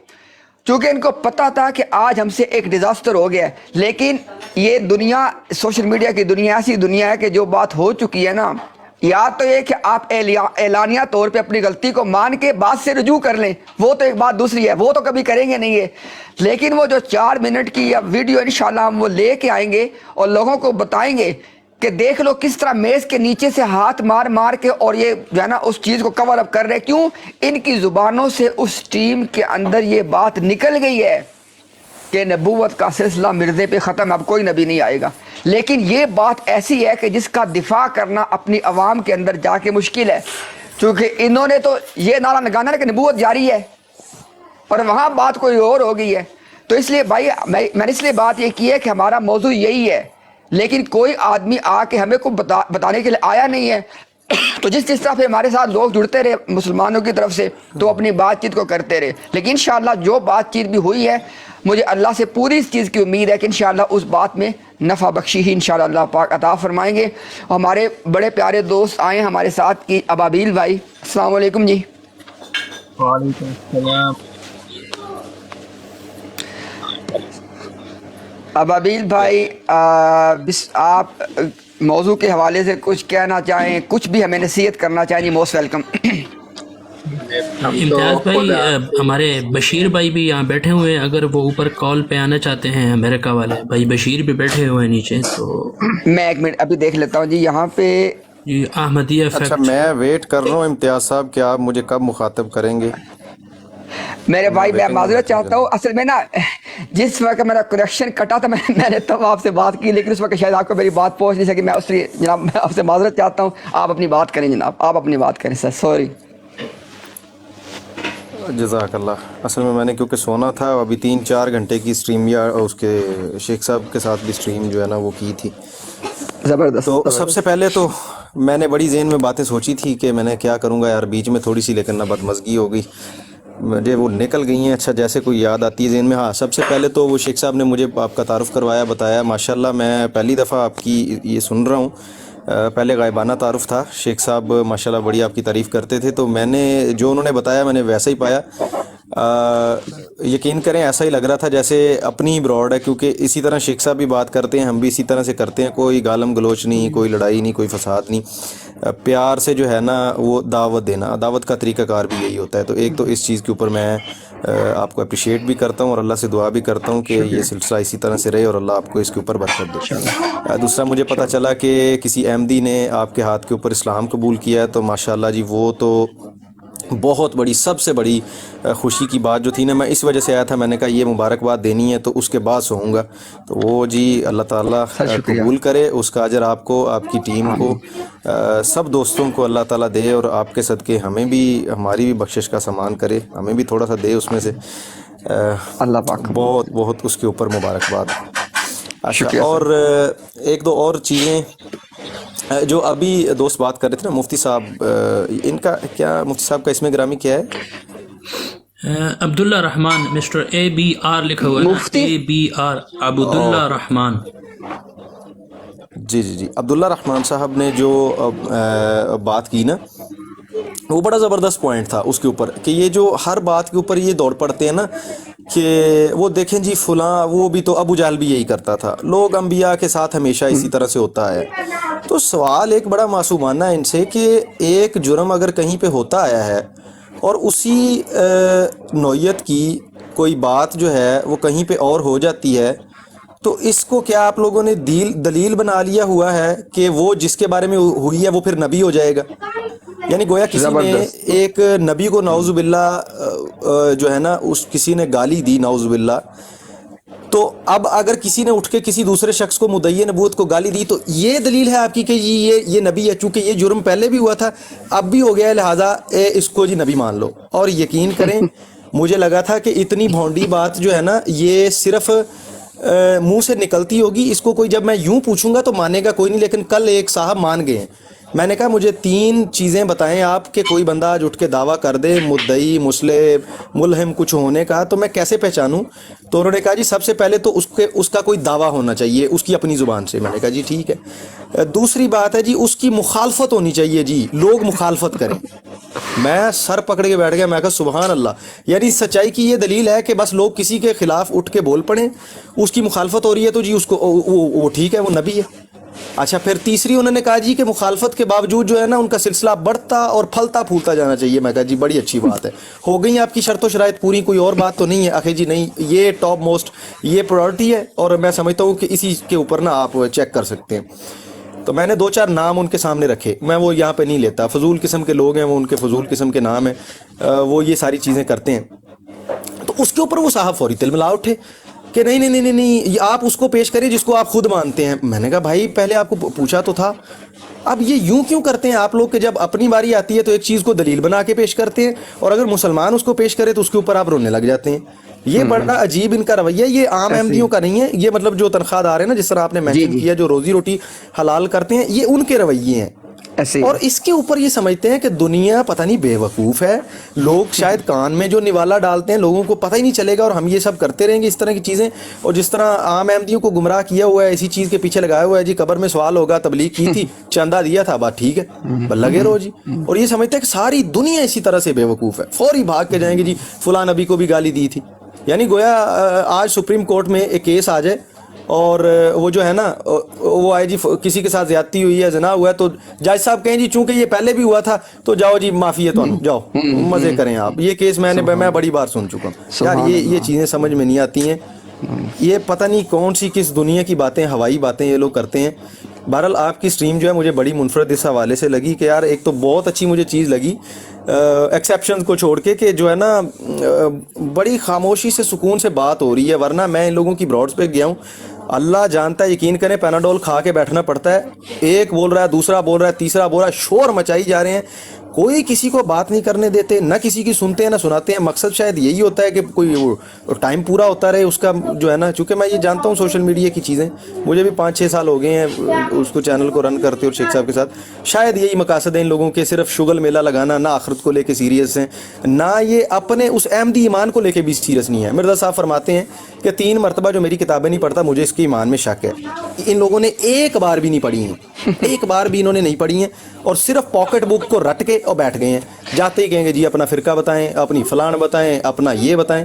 [SPEAKER 2] چونکہ ان کو پتا تھا کہ آج ہم سے ایک ڈیزاسٹر ہو گیا ہے۔ لیکن یہ دنیا، سوشل میڈیا کی دنیا ایسی دنیا ہے کہ جو بات ہو چکی ہے نا، یا تو یہ کہ آپ اعلانیہ طور پہ اپنی غلطی کو مان کے بات سے رجوع کر لیں، وہ تو ایک بات دوسری ہے، وہ تو کبھی کریں گے نہیں ہے، لیکن وہ جو 4 منٹ کی یا ویڈیو انشاءاللہ ہم وہ لے کے آئیں گے اور لوگوں کو بتائیں گے کہ دیکھ لو کس طرح میز کے نیچے سے ہاتھ مار مار کے اور یہ جو ہے نا اس چیز کو کور اپ کر رہے، کیوں ان کی زبانوں سے اس ٹیم کے اندر یہ بات نکل گئی ہے کہ نبوت کا سلسلہ مرزے پہ ختم، اب کوئی نبی نہیں آئے گا۔ لیکن یہ بات ایسی ہے کہ جس کا دفاع کرنا اپنی عوام کے اندر جا کے مشکل ہے، چونکہ انہوں نے تو یہ نعرہ لگانا ہے کہ نبوت جاری ہے اور وہاں بات کوئی اور ہو گئی ہے۔ تو اس لیے بھائی میں نے اس لیے بات یہ کی ہے کہ ہمارا موضوع یہی ہے، لیکن کوئی آدمی آ کے ہمیں کو بتانے کے لیے آیا نہیں ہے۔ تو جس طرح پہ ہمارے ساتھ لوگ جڑتے رہے مسلمانوں کی طرف سے تو اپنی بات چیت کو کرتے رہے، لیکن انشاءاللہ جو بات چیت بھی ہوئی ہے مجھے اللہ سے پوری اس چیز کی امید ہے کہ انشاءاللہ اس بات میں نفع بخشی ہی انشاءاللہ اللہ پاک عطا فرمائیں گے۔ ہمارے بڑے پیارے دوست آئے ہیں ہمارے ساتھ کی ابابیل بھائی، السلام علیکم جی۔
[SPEAKER 7] وعلیکم السلام۔
[SPEAKER 2] ابابیل بھائی آپ موضوع کے حوالے سے کچھ کہنا چاہیں، کچھ بھی ہمیں نصیحت کرنا چاہیں، موسٹ ویلکم۔
[SPEAKER 6] امتیاز بھائی ہمارے بشیر بھائی بھی یہاں بیٹھے ہوئے ہیں، اگر وہ اوپر کال پہ آنا چاہتے ہیں، امریکہ والے بھائی بشیر بھی بیٹھے ہوئے ہیں نیچے، تو
[SPEAKER 2] میں ایک منٹ ابھی دیکھ لیتا ہوں جی یہاں پہ۔
[SPEAKER 6] جی احمدیہ
[SPEAKER 8] اچھا میں ویٹ کر رہا ہوں امتیاز صاحب کہ آپ مجھے کب مخاطب کریں گے۔
[SPEAKER 2] میرے بھائی میں معذرت چاہتا ہوں، اصل میں نا جس وقت میرا کنیکشن کٹا تھا میں نے تب آپ سے بات کی، لیکن اس وقت شاید آپ کو میری بات پہنچ نہیں سکی، میں اس لیے جناب میں آپ سے معذرت چاہتا ہوں، آپ اپنی بات کریں جناب، آپ اپنی بات کریں سر، سوری۔
[SPEAKER 8] جزاک اللہ۔ اصل میں نے کیونکہ سونا تھا، ابھی 3-4 گھنٹے کی سٹریم یا اس کے شیخ صاحب کے ساتھ بھی سٹریم جو ہے نا وہ کی تھی۔
[SPEAKER 2] زبردست۔
[SPEAKER 8] تو سب سے پہلے تو میں نے بڑی ذہن میں باتیں سوچی تھی کہ میں نے کیا کروں گا یار، بیچ میں تھوڑی سی لیکن نہ بدمزگی ہو گئی، مجھے وہ نکل گئی ہیں۔ اچھا جیسے کوئی یاد آتی ہے ذہن میں، ہاں سب سے پہلے تو وہ شیخ صاحب نے مجھے آپ کا تعارف کروایا، بتایا، ماشاءاللہ میں پہلی دفعہ آپ کی یہ سن رہا ہوں، پہلے غائبانہ تعارف تھا، شیخ صاحب ماشاءاللہ بڑی آپ کی تعریف کرتے تھے، تو میں نے جو انہوں نے بتایا میں نے ویسا ہی پایا۔ یقین کریں ایسا ہی لگ رہا تھا جیسے اپنی ہی براڈ ہے، کیونکہ اسی طرح شیخ صاحب بھی بات کرتے ہیں، ہم بھی اسی طرح سے کرتے ہیں، کوئی گالم گلوچ نہیں، کوئی لڑائی نہیں، کوئی فساد نہیں، پیار سے جو ہے نا وہ دعوت دینا، دعوت کا طریقہ کار بھی یہی ہوتا ہے۔ تو ایک تو اس چیز کے اوپر میں آپ کو اپریشیٹ بھی کرتا ہوں اور اللہ سے دعا بھی کرتا ہوں کہ یہ سلسلہ اسی طرح سے رہے اور اللہ آپ کو اس کے اوپر برکت دے۔ دوسرا مجھے پتہ چلا کہ کسی احمدی نے آپ کے ہاتھ کے اوپر اسلام قبول کیا ہے، تو ماشاءاللہ جی وہ تو بہت بڑی، سب سے بڑی خوشی کی بات جو تھی نا، میں اس وجہ سے آیا تھا، میں نے کہا یہ مبارکباد دینی ہے تو اس کے بعد سوؤں گا، تو وہ جی اللہ تعالیٰ قبول کرے، اس کا اجر آپ کو، آپ کی ٹیم کو، سب دوستوں کو اللہ تعالیٰ دے، اور آپ کے صدقے ہمیں بھی، ہماری بھی بخشش کا سامان کرے، ہمیں بھی تھوڑا سا دے اس میں سے،
[SPEAKER 2] اللہ پاک
[SPEAKER 8] بہت بہت اس کے اوپر مبارکباد۔ اچھا اور ایک دو اور چیزیں جو ابھی دوست بات کر رہے تھے نا، مفتی صاحب، ان کا کیا، مفتی صاحب کا اسم گرامی کیا ہے؟
[SPEAKER 6] عبداللہ رحمان، مسٹر ABR لکھا ہوا ہے،
[SPEAKER 2] مفتی
[SPEAKER 6] ABR عبداللہ رحمان۔
[SPEAKER 8] جی جی جی، عبداللہ رحمان صاحب نے جو بات کی نا، وہ بڑا زبردست پوائنٹ تھا اس کے اوپر، کہ یہ جو ہر بات کے اوپر یہ دوڑ پڑتے ہیں نا کہ وہ دیکھیں جی فلاں، وہ بھی تو ابو جہل بھی یہی کرتا تھا، لوگ انبیاء کے ساتھ ہمیشہ اسی طرح سے ہوتا ہے۔ تو سوال ایک بڑا معصومانہ ہے ان سے کہ ایک جرم اگر کہیں پہ ہوتا آیا ہے اور اسی نوعیت کی کوئی بات جو ہے وہ کہیں پہ اور ہو جاتی ہے، تو اس کو کیا آپ لوگوں نے دلیل بنا لیا ہوا ہے کہ وہ جس کے بارے میں ہوئی ہے وہ پھر نبی ہو جائے گا؟ یعنی گویا کسی نے ایک نبی کو نعوذ باللہ جو ہے نا، اس کسی نے گالی دی نعوذ باللہ، تو اب اگر کسی نے اٹھ کے کسی دوسرے شخص کو مدعی نبوت کو گالی دی تو یہ دلیل ہے آپ کی کہ یہ نبی ہے، چونکہ یہ جرم پہلے بھی ہوا تھا اب بھی ہو گیا ہے، لہٰذا اس کو جی نبی مان لو. اور یقین کریں مجھے لگا تھا کہ اتنی بھونڈی بات جو ہے نا یہ صرف منہ سے نکلتی ہوگی، اس کو کوئی جب میں یوں پوچھوں گا تو مانے گا کوئی نہیں، لیکن کل ایک صاحب مان گئے ہیں. میں نے کہا مجھے 3 چیزیں بتائیں آپ کہ کوئی بندہ آج اٹھ کے دعویٰ کر دے مدعی مسلم ملہم کچھ ہونے کا، تو میں کیسے پہچانوں؟ تو انہوں نے کہا جی سب سے پہلے تو اس کا کوئی دعویٰ ہونا چاہیے اس کی اپنی زبان سے. میں نے کہا جی ٹھیک ہے. دوسری بات ہے جی اس کی مخالفت ہونی چاہیے، جی لوگ مخالفت کریں. میں سر پکڑ کے بیٹھ گیا، میں کہا سبحان اللہ، یعنی سچائی کی یہ دلیل ہے کہ بس لوگ کسی کے خلاف اٹھ کے بول پڑیں، اس کی مخالفت ہو رہی ہے تو جی اس کو وہ ٹھیک ہے، وہ نبی ہے. اچھا پھر تیسری انہوں نے کہا جی کہ مخالفت کے باوجود جو ہے نا ان کا سلسلہ بڑھتا اور پھلتا پھولتا جانا چاہیے. میں کہا جی بڑی اچھی بات ہے، ہو گئی آپ کی شرط و شرائط پوری، کوئی اور بات تو نہیں ہے؟ آخر جی نہیں، یہ ٹاپ موسٹ یہ پرائورٹی ہے اور میں سمجھتا ہوں کہ اسی کے اوپر نا آپ چیک کر سکتے ہیں. تو میں نے 2-4 نام ان کے سامنے رکھے، میں وہ یہاں پہ نہیں لیتا، فضول قسم کے لوگ ہیں وہ، ان کے فضول قسم کے نام ہیں، وہ یہ ساری چیزیں کرتے ہیں. تو اس کے اوپر وہ صاحب فوری تلملا اٹھے کہ نہیں آپ اس کو پیش کریں جس کو آپ خود مانتے ہیں. میں نے کہا بھائی پہلے آپ کو پوچھا تو تھا. اب یہ یوں کیوں کرتے ہیں آپ لوگ کہ جب اپنی باری آتی ہے تو ایک چیز کو دلیل بنا کے پیش کرتے ہیں اور اگر مسلمان اس کو پیش کرے تو اس کے اوپر آپ رونے لگ جاتے ہیں. یہ بڑا عجیب ان کا رویہ، یہ عام احمدیوں کا نہیں ہے. یہ مطلب جو تنخواہ دار ہیں نا، جس طرح آپ نے مینشن کیا، جو روزی روٹی حلال کرتے ہیں، یہ ان کے رویے ہیں. اور اس کے اوپر یہ سمجھتے ہیں کہ دنیا پتہ نہیں بے وقوف ہے، لوگ شاید کان میں جو نوالا ڈالتے ہیں لوگوں کو پتہ ہی نہیں چلے گا اور ہم یہ سب کرتے رہیں گے اس طرح کی چیزیں. اور جس طرح عام احمدیوں کو گمراہ کیا ہوا ہے، اسی چیز کے پیچھے لگایا ہوا ہے، جی قبر میں سوال ہوگا، تبلیغ کی تھی، چندہ دیا تھا، بات ٹھیک ہے، لگے رہو جی. اور یہ سمجھتے ہیں کہ ساری دنیا اسی طرح سے بے وقوف ہے، فوری بھاگ کے جائیں گے جی فلاں نبی کو بھی گالی دی تھی. یعنی گویا آج سپریم کورٹ میں ایک کیس آ جائے اور وہ جو ہے نا وہ آئے جی کسی کے ساتھ زیادتی ہوئی ہے، زنا ہوا ہے، تو جج صاحب کہیں جی چونکہ یہ پہلے بھی ہوا تھا تو جاؤ جی معافی ہے تو جاؤ مزے کریں آپ. یہ کیس میں بڑی بار سن چکا ہوں یار. یہ چیزیں سمجھ میں نہیں آتی ہیں، یہ پتہ نہیں کون سی کس دنیا کی باتیں، ہوائی باتیں یہ لوگ کرتے ہیں. بہرحال آپ کی سٹریم جو ہے مجھے بڑی منفرد اس حوالے سے لگی کہ یار ایک تو بہت اچھی مجھے چیز لگی ایکسیپشنز کو چھوڑ کے کہ جو ہے نا بڑی خاموشی سے سکون سے بات ہو رہی ہے. ورنہ میں ان لوگوں کی براڈز پہ گیا ہوں، اللہ جانتا ہے، یقین کریں پیناڈول کھا کے بیٹھنا پڑتا ہے. ایک بول رہا ہے، دوسرا بول رہا ہے، تیسرا بول رہا ہے، شور مچائی جا رہے ہیں، کوئی کسی کو بات نہیں کرنے دیتے، نہ کسی کی سنتے ہیں نہ سناتے ہیں. مقصد شاید یہی ہوتا ہے کہ کوئی ٹائم پورا ہوتا رہے اس کا جو ہے نا. چونکہ میں یہ جانتا ہوں سوشل میڈیا کی چیزیں، مجھے بھی 5-6 سال ہو گئے ہیں اس کو چینل کو رن کرتے اور شیخ صاحب کے ساتھ. شاید یہی مقاصد ہیں ان لوگوں کے، صرف شغل میلہ لگانا، نہ آخرت کو لے کے سیریس ہیں، نہ یہ اپنے اس احمدی ایمان کو لے کے بھی سیریس نہیں ہے. مرزا صاحب فرماتے ہیں کہ 3 مرتبہ جو میری کتابیں نہیں پڑھتا مجھے اس کے ایمان میں شک ہے. ان لوگوں نے ایک بار بھی نہیں پڑھی ہیں، ایک بار بھی انہوں نے نہیں پڑھی ہیں، اور صرف پاکٹ بک کو رٹ کے اور بیٹھ گئے ہیں. جاتے ہی کہیں گے جی اپنا فرقہ بتائیں، اپنی فلان بتائیں، اپنا یہ بتائیں.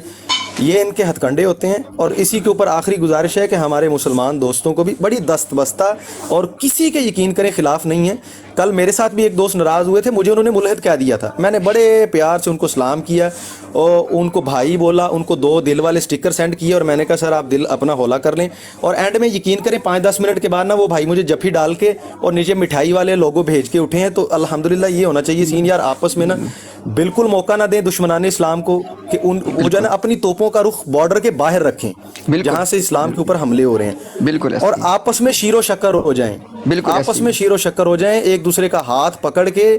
[SPEAKER 8] یہ ان کے ہتھ کنڈے ہوتے ہیں. اور اسی کے اوپر آخری گزارش ہے کہ ہمارے مسلمان دوستوں کو بھی بڑی دست بستہ اور کسی کے یقین کریں خلاف نہیں ہے. کل میرے ساتھ بھی ایک دوست ناراض ہوئے تھے، مجھے انہوں نے ملحد کہہ دیا تھا. میں نے بڑے پیار سے ان کو سلام کیا اور ان کو بھائی بولا، ان کو 2 دل والے سٹکر سینڈ کیے اور میں نے کہا سر آپ دل اپنا ہولا کر لیں. اور اینڈ میں یقین کریں 5-10 منٹ کے بعد نا وہ بھائی مجھے جفی ڈال کے اور نیچے مٹھائی والے لوگو بھیج کے اٹھے ہیں. تو الحمدللہ یہ ہونا چاہیے سین یار، آپس میں نا بالکل موقع نہ دیں دشمنان اسلام کو کہ وہ جو ہے نا اپنی توپوں کا رخ بارڈر کے باہر رکھیں جہاں سے اسلام کے اوپر حملے ہو رہے ہیں.
[SPEAKER 2] بالکل.
[SPEAKER 8] اور آپس میں شیر و شکر ہو جائیں، آپس میں شیر و شکر ہو جائیں، ایک دوسرے کا ہاتھ پکڑ کے،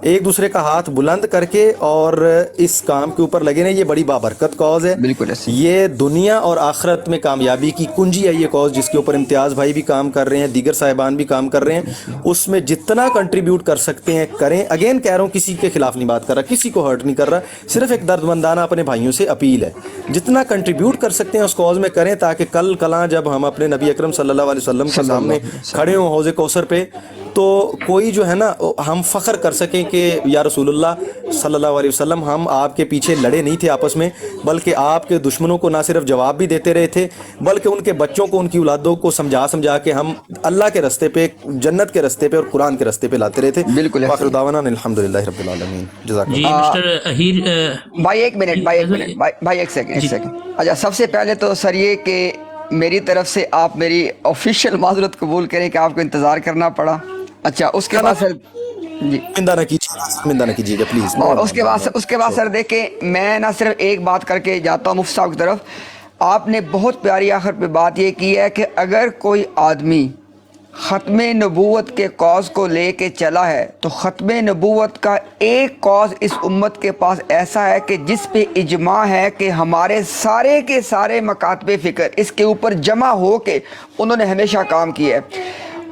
[SPEAKER 8] ایک دوسرے کا ہاتھ بلند کر کے اور اس کام کے اوپر لگے رہیں. یہ بڑی بابرکت کاز ہے،
[SPEAKER 2] بالکل ایسے.
[SPEAKER 8] یہ دنیا اور آخرت میں کامیابی کی کنجی ہے یہ کاز، جس کے اوپر امتیاز بھائی بھی کام کر رہے ہیں، دیگر صاحبان بھی کام کر رہے ہیں. اس میں جتنا کنٹریبیوٹ کر سکتے ہیں کریں. اگین کہہ رہا ہوں کسی کے خلاف نہیں بات کر رہا، کسی کو ہرٹ نہیں کر رہا، صرف ایک درد مندانہ اپنے بھائیوں سے اپیل ہے. جتنا کنٹریبیوٹ کر سکتے ہیں اس کاز میں کریں، تاکہ کل کلاں جب ہم اپنے نبی اکرم صلی اللہ علیہ وسلم کے سامنے کھڑے ہوں حوض کوثر پہ، تو کوئی جو ہے نا ہم فخر کر سکیں کہ یا رسول اللہ صلی اللہ علیہ وسلم ہم آپ کے پیچھے لڑے نہیں تھے آپس میں، بلکہ آپ کے دشمنوں کو نہ صرف جواب بھی دیتے رہے تھے بلکہ ان کے بچوں کو، ان کی اولادوں کو سمجھا کے ہم اللہ کے رستے پہ، جنت کے رستے پہ اور قرآن کے رستے پہ لاتے رہے تھے.
[SPEAKER 2] بالکل.
[SPEAKER 8] آخر دعوانا الحمدللہ رب العالمین. جزاک
[SPEAKER 6] جی
[SPEAKER 8] اللہ.
[SPEAKER 6] مسٹر اہیر
[SPEAKER 2] بھائی ایک منٹ بھائی ایک سیکنڈ. اچھا سب سے پہلے تو سر یہ کہ میری طرف سے آپ میری آفیشیل معذرت قبول کریں کہ آپ کو انتظار کرنا پڑا. اچھا اس کے بعد سر جی
[SPEAKER 8] مندہ نہ کیجیے گا پلیز.
[SPEAKER 2] اور اس کے بعد سر دیکھیں میں نہ صرف ایک بات کر کے جاتا ہوں مفتی صاحب کی طرف. آپ نے بہت پیاری آخر پہ بات یہ کی ہے کہ اگر کوئی آدمی ختم نبوت کے کاز کو لے کے چلا ہے تو ختم نبوت کا ایک کاز اس امت کے پاس ایسا ہے کہ جس پہ اجماع ہے کہ ہمارے سارے کے سارے مکاتب فکر اس کے اوپر جمع ہو کے انہوں نے ہمیشہ کام کیا ہے.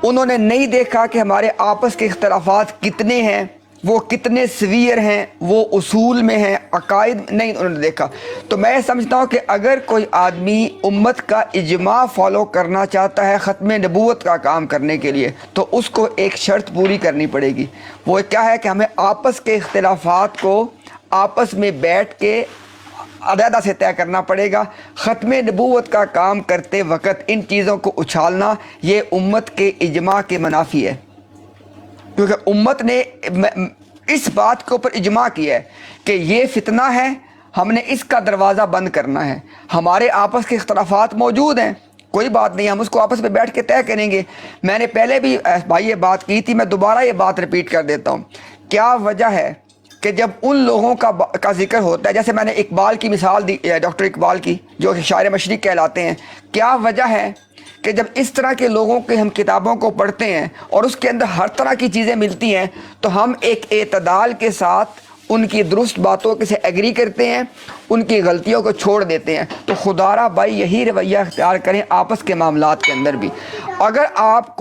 [SPEAKER 2] انہوں نے نہیں دیکھا کہ ہمارے آپس کے اختلافات کتنے ہیں، وہ کتنے سویر ہیں، وہ اصول میں ہیں، عقائد نہیں انہوں نے دیکھا. تو میں سمجھتا ہوں کہ اگر کوئی آدمی امت کا اجماع فالو کرنا چاہتا ہے ختم نبوت کا کام کرنے کے لیے تو اس کو ایک شرط پوری کرنی پڑے گی. وہ کیا ہے کہ ہمیں آپس کے اختلافات کو آپس میں بیٹھ کے علیحدہ سے طے کرنا پڑے گا. ختم نبوت کا کام کرتے وقت ان چیزوں کو اچھالنا یہ امت کے اجماع کے منافی ہے، کیونکہ امت نے اس بات کے اوپر اجماع کیا ہے کہ یہ فتنہ ہے، ہم نے اس کا دروازہ بند کرنا ہے. ہمارے آپس کے اختلافات موجود ہیں، کوئی بات نہیں، ہم اس کو آپس میں بیٹھ کے طے کریں گے. میں نے پہلے بھی بھائی یہ بات کی تھی، میں دوبارہ یہ بات ریپیٹ کر دیتا ہوں. کیا وجہ ہے کہ جب ان لوگوں کا ذکر ہوتا ہے، جیسے میں نے اقبال کی مثال دی، ڈاکٹر اقبال کی جو شاعر مشرق کہلاتے ہیں، کیا وجہ ہے کہ جب اس طرح کے لوگوں کے ہم کتابوں کو پڑھتے ہیں اور اس کے اندر ہر طرح کی چیزیں ملتی ہیں تو ہم ایک اعتدال کے ساتھ ان کی درست باتوں کے سے ایگری کرتے ہیں، ان کی غلطیوں کو چھوڑ دیتے ہیں. تو خدا را بھائی یہی رویہ اختیار کریں آپس کے معاملات کے اندر بھی. اگر آپ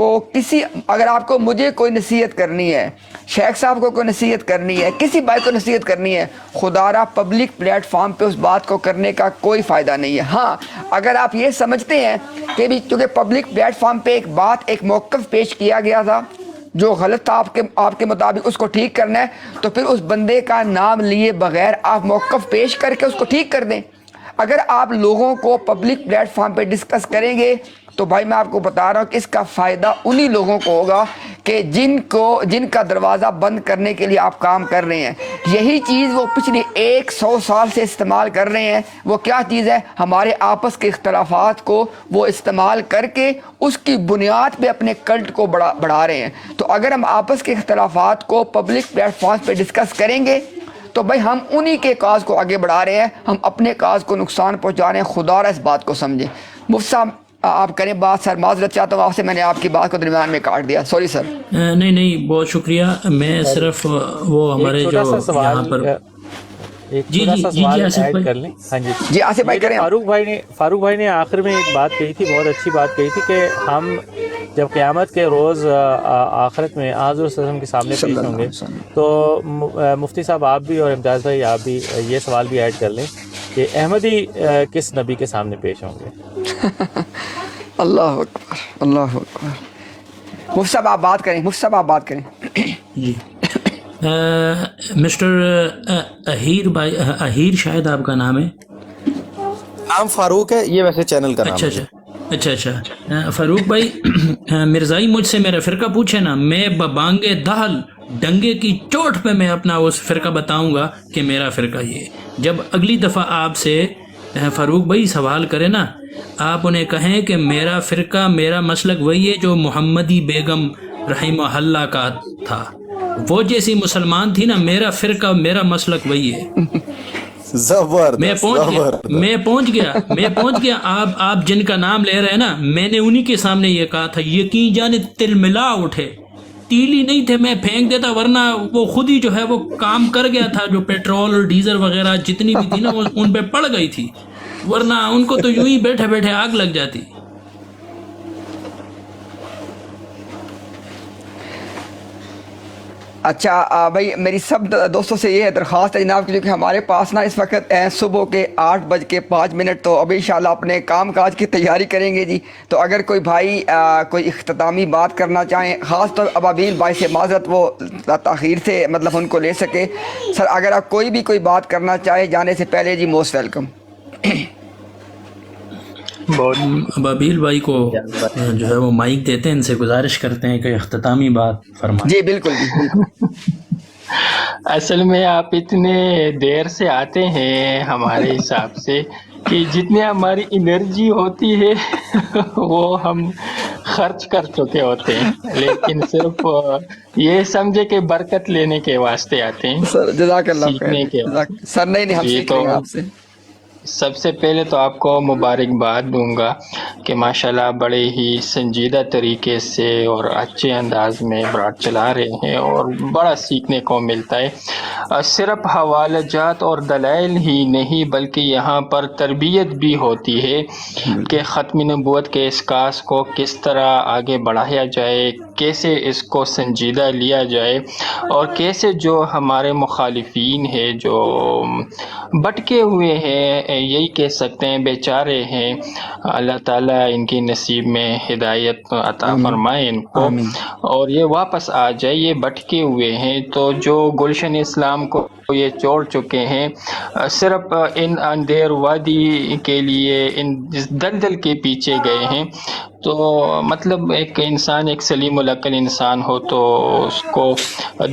[SPEAKER 2] کو مجھے کوئی نصیحت کرنی ہے، شیخ صاحب کو کوئی نصیحت کرنی ہے، کسی بھائی کو نصیحت کرنی ہے، خدا را پبلک پلیٹ فارم پہ اس بات کو کرنے کا کوئی فائدہ نہیں ہے. ہاں اگر آپ یہ سمجھتے ہیں کہ بھی چونکہ پبلک پلیٹ فارم پہ ایک موقف پیش کیا گیا تھا جو غلط تھا آپ کے مطابق، اس کو ٹھیک کرنا ہے تو پھر اس بندے کا نام لیے بغیر آپ موقف پیش کر کے اس کو ٹھیک کر دیں. اگر آپ لوگوں کو پبلک پلیٹ فارم پہ ڈسکس کریں گے تو بھائی میں آپ کو بتا رہا ہوں کہ اس کا فائدہ انہی لوگوں کو ہوگا کہ جن کا دروازہ بند کرنے کے لیے آپ کام کر رہے ہیں. یہی چیز وہ پچھلی 100 سال سے استعمال کر رہے ہیں. وہ کیا چیز ہے؟ ہمارے آپس کے اختلافات کو وہ استعمال کر کے اس کی بنیاد پہ اپنے کلٹ کو بڑھا رہے ہیں. تو اگر ہم آپس کے اختلافات کو پبلک پلیٹ فارم پہ ڈسکس کریں گے تو بھائی ہم انہی کے کاز کو آگے بڑھا رہے ہیں، ہم اپنے کاز کو نقصان پہنچا رہے ہیں. خدا را اس بات کو سمجھیں. مفتی صاحب آپ کریں بات. سر معذرت چاہتا ہوں آپ سے، میں نے آپ کی بات کو درمیان میں کاٹ دیا، سوری سر.
[SPEAKER 6] نہیں بہت شکریہ. میں صرف وہ ہمارے جو یہاں پر
[SPEAKER 5] ایک چھوٹا سا سوال ایڈ کر لیں. ہاں جی
[SPEAKER 2] آصف بھائی کریں.
[SPEAKER 5] فاروق بھائی نے آخر میں ایک بات کہی تھی، بہت اچھی بات کہی تھی کہ ہم جب قیامت کے روز آخرت میں حضور صلی اللہ علیہ وسلم کے سامنے پیش ہوں گے تو مفتی صاحب آپ بھی اور امتیاز بھائی آپ بھی یہ سوال بھی ایڈ کر لیں کہ احمدی کس نبی کے سامنے پیش ہوں گے؟
[SPEAKER 2] اللہ اکبر، اللہ اکبر. مفتی صاحب آپ بات کریں.
[SPEAKER 6] جی مسٹر اہیر بھائی، اہیر شاید آپ کا نام ہے.
[SPEAKER 8] نام فاروق ہے، یہ ویسے چینل کا نام ہے.
[SPEAKER 6] اچھا فاروق بھائی، مرزائی مجھ سے میرا فرقہ پوچھے نا، میں ببانگے دہل ڈنگے کی چوٹ پہ میں اپنا اس فرقہ بتاؤں گا کہ میرا فرقہ یہ. جب اگلی دفعہ آپ سے فاروق بھائی سوال کرے نا، آپ انہیں کہیں کہ میرا فرقہ، میرا مسلک وہی ہے جو محمدی بیگم رحمہ اللہ کا تھا. وہ جیسی مسلمان تھی نا، میرا فرقہ میرا مسلک وہی ہے. میں پہنچ گیا. آپ جن کا نام لے رہے ہیں نا، میں نے انہی کے سامنے یہ کہا تھا، یقین جانے تل ملا اٹھے، تیلی نہیں تھے میں پھینک دیتا، ورنہ وہ خود ہی جو ہے وہ کام کر گیا تھا. جو پیٹرول اور ڈیزل وغیرہ جتنی بھی تھی نا وہ ان پہ پڑ گئی تھی، ورنہ ان کو تو یوں ہی بیٹھے بیٹھے آگ لگ جاتی.
[SPEAKER 2] اچھا بھائی، میری سب دوستوں سے یہ درخواست ہے جناب کہ ہمارے پاس نا اس وقت صبح کے 8:05 تو ابھی انشاءاللہ اپنے کام کاج کی تیاری کریں گے جی. تو اگر کوئی بھائی کوئی اختتامی بات کرنا چاہیں، خاص طور ابابیل بھائی سے معذرت، وہ تاخیر سے مطلب ان کو لے سکے. سر اگر آپ کوئی بات کرنا چاہے جانے سے پہلے جی، موسٹ ویلکم.
[SPEAKER 6] ابابیل بھائی کو جو ہے وہ مائک دیتے ہیں، ان سے گزارش کرتے ہیں کہ اختتامی بات فرمائیں.
[SPEAKER 2] جی بالکل جی.
[SPEAKER 7] اصل میں آپ اتنے دیر سے آتے ہیں ہمارے حساب سے کہ جتنی ہماری انرجی ہوتی ہے وہ ہم خرچ کر چکے ہوتے ہیں، لیکن صرف یہ سمجھے کہ برکت لینے کے واسطے آتے ہیں.
[SPEAKER 2] سر جزاک اللہ
[SPEAKER 7] سیکھنے کے.
[SPEAKER 2] سر نہیں ہم سیکھ رہے ہیں آپ سے.
[SPEAKER 7] سب سے پہلے تو آپ کو مبارکباد دوں گا کہ ماشاءاللہ بڑے ہی سنجیدہ طریقے سے اور اچھے انداز میں براڈ چلا رہے ہیں اور بڑا سیکھنے کو ملتا ہے۔ صرف حوالہ جات اور دلائل ہی نہیں بلکہ یہاں پر تربیت بھی ہوتی ہے کہ ختم نبوت کے اس کاس کو کس طرح آگے بڑھایا جائے، کیسے اس کو سنجیدہ لیا جائے، اور کیسے جو ہمارے مخالفین ہیں جو بٹکے ہوئے ہیں، یہی کہہ سکتے ہیں بیچارے ہیں، اللہ تعالیٰ ان کی نصیب میں ہدایت عطا فرمائے ان کو
[SPEAKER 2] آمین۔
[SPEAKER 7] اور یہ واپس آ جائے۔ یہ بٹکے ہوئے ہیں تو جو گلشن اسلام کو یہ چھوڑ چکے ہیں، صرف ان اندھیر وادی کے لیے ان دلدل کے پیچھے گئے ہیں، تو مطلب ایک انسان ایک سلیم العقل انسان ہو تو اس کو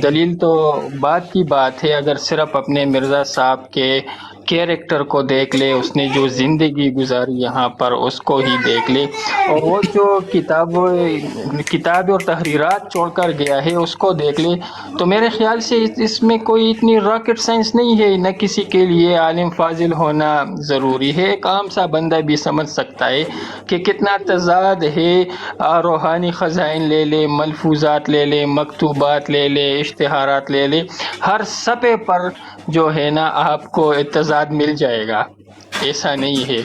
[SPEAKER 7] دلیل تو بات کی بات ہے، اگر صرف اپنے مرزا صاحب کے کیریکٹر کو دیکھ لے، اس نے جو زندگی گزاری یہاں پر اس کو ہی دیکھ لے، اور وہ جو کتاب اور تحریرات چھوڑ کر گیا ہے اس کو دیکھ لے، تو میرے خیال سے اس میں کوئی اتنی راکٹ سائنس نہیں ہے، نہ کسی کے لیے عالم فاضل ہونا ضروری ہے، ایک عام سا بندہ بھی سمجھ سکتا ہے کہ کتنا تضاد ہے۔ روحانی خزائن لے لے، ملفوظات لے لے، مکتوبات لے لے، اشتہارات لے لے، ہر صفحے پر جو ہے نا آپ کو تضاد مل جائے گا، ایسا نہیں ہے۔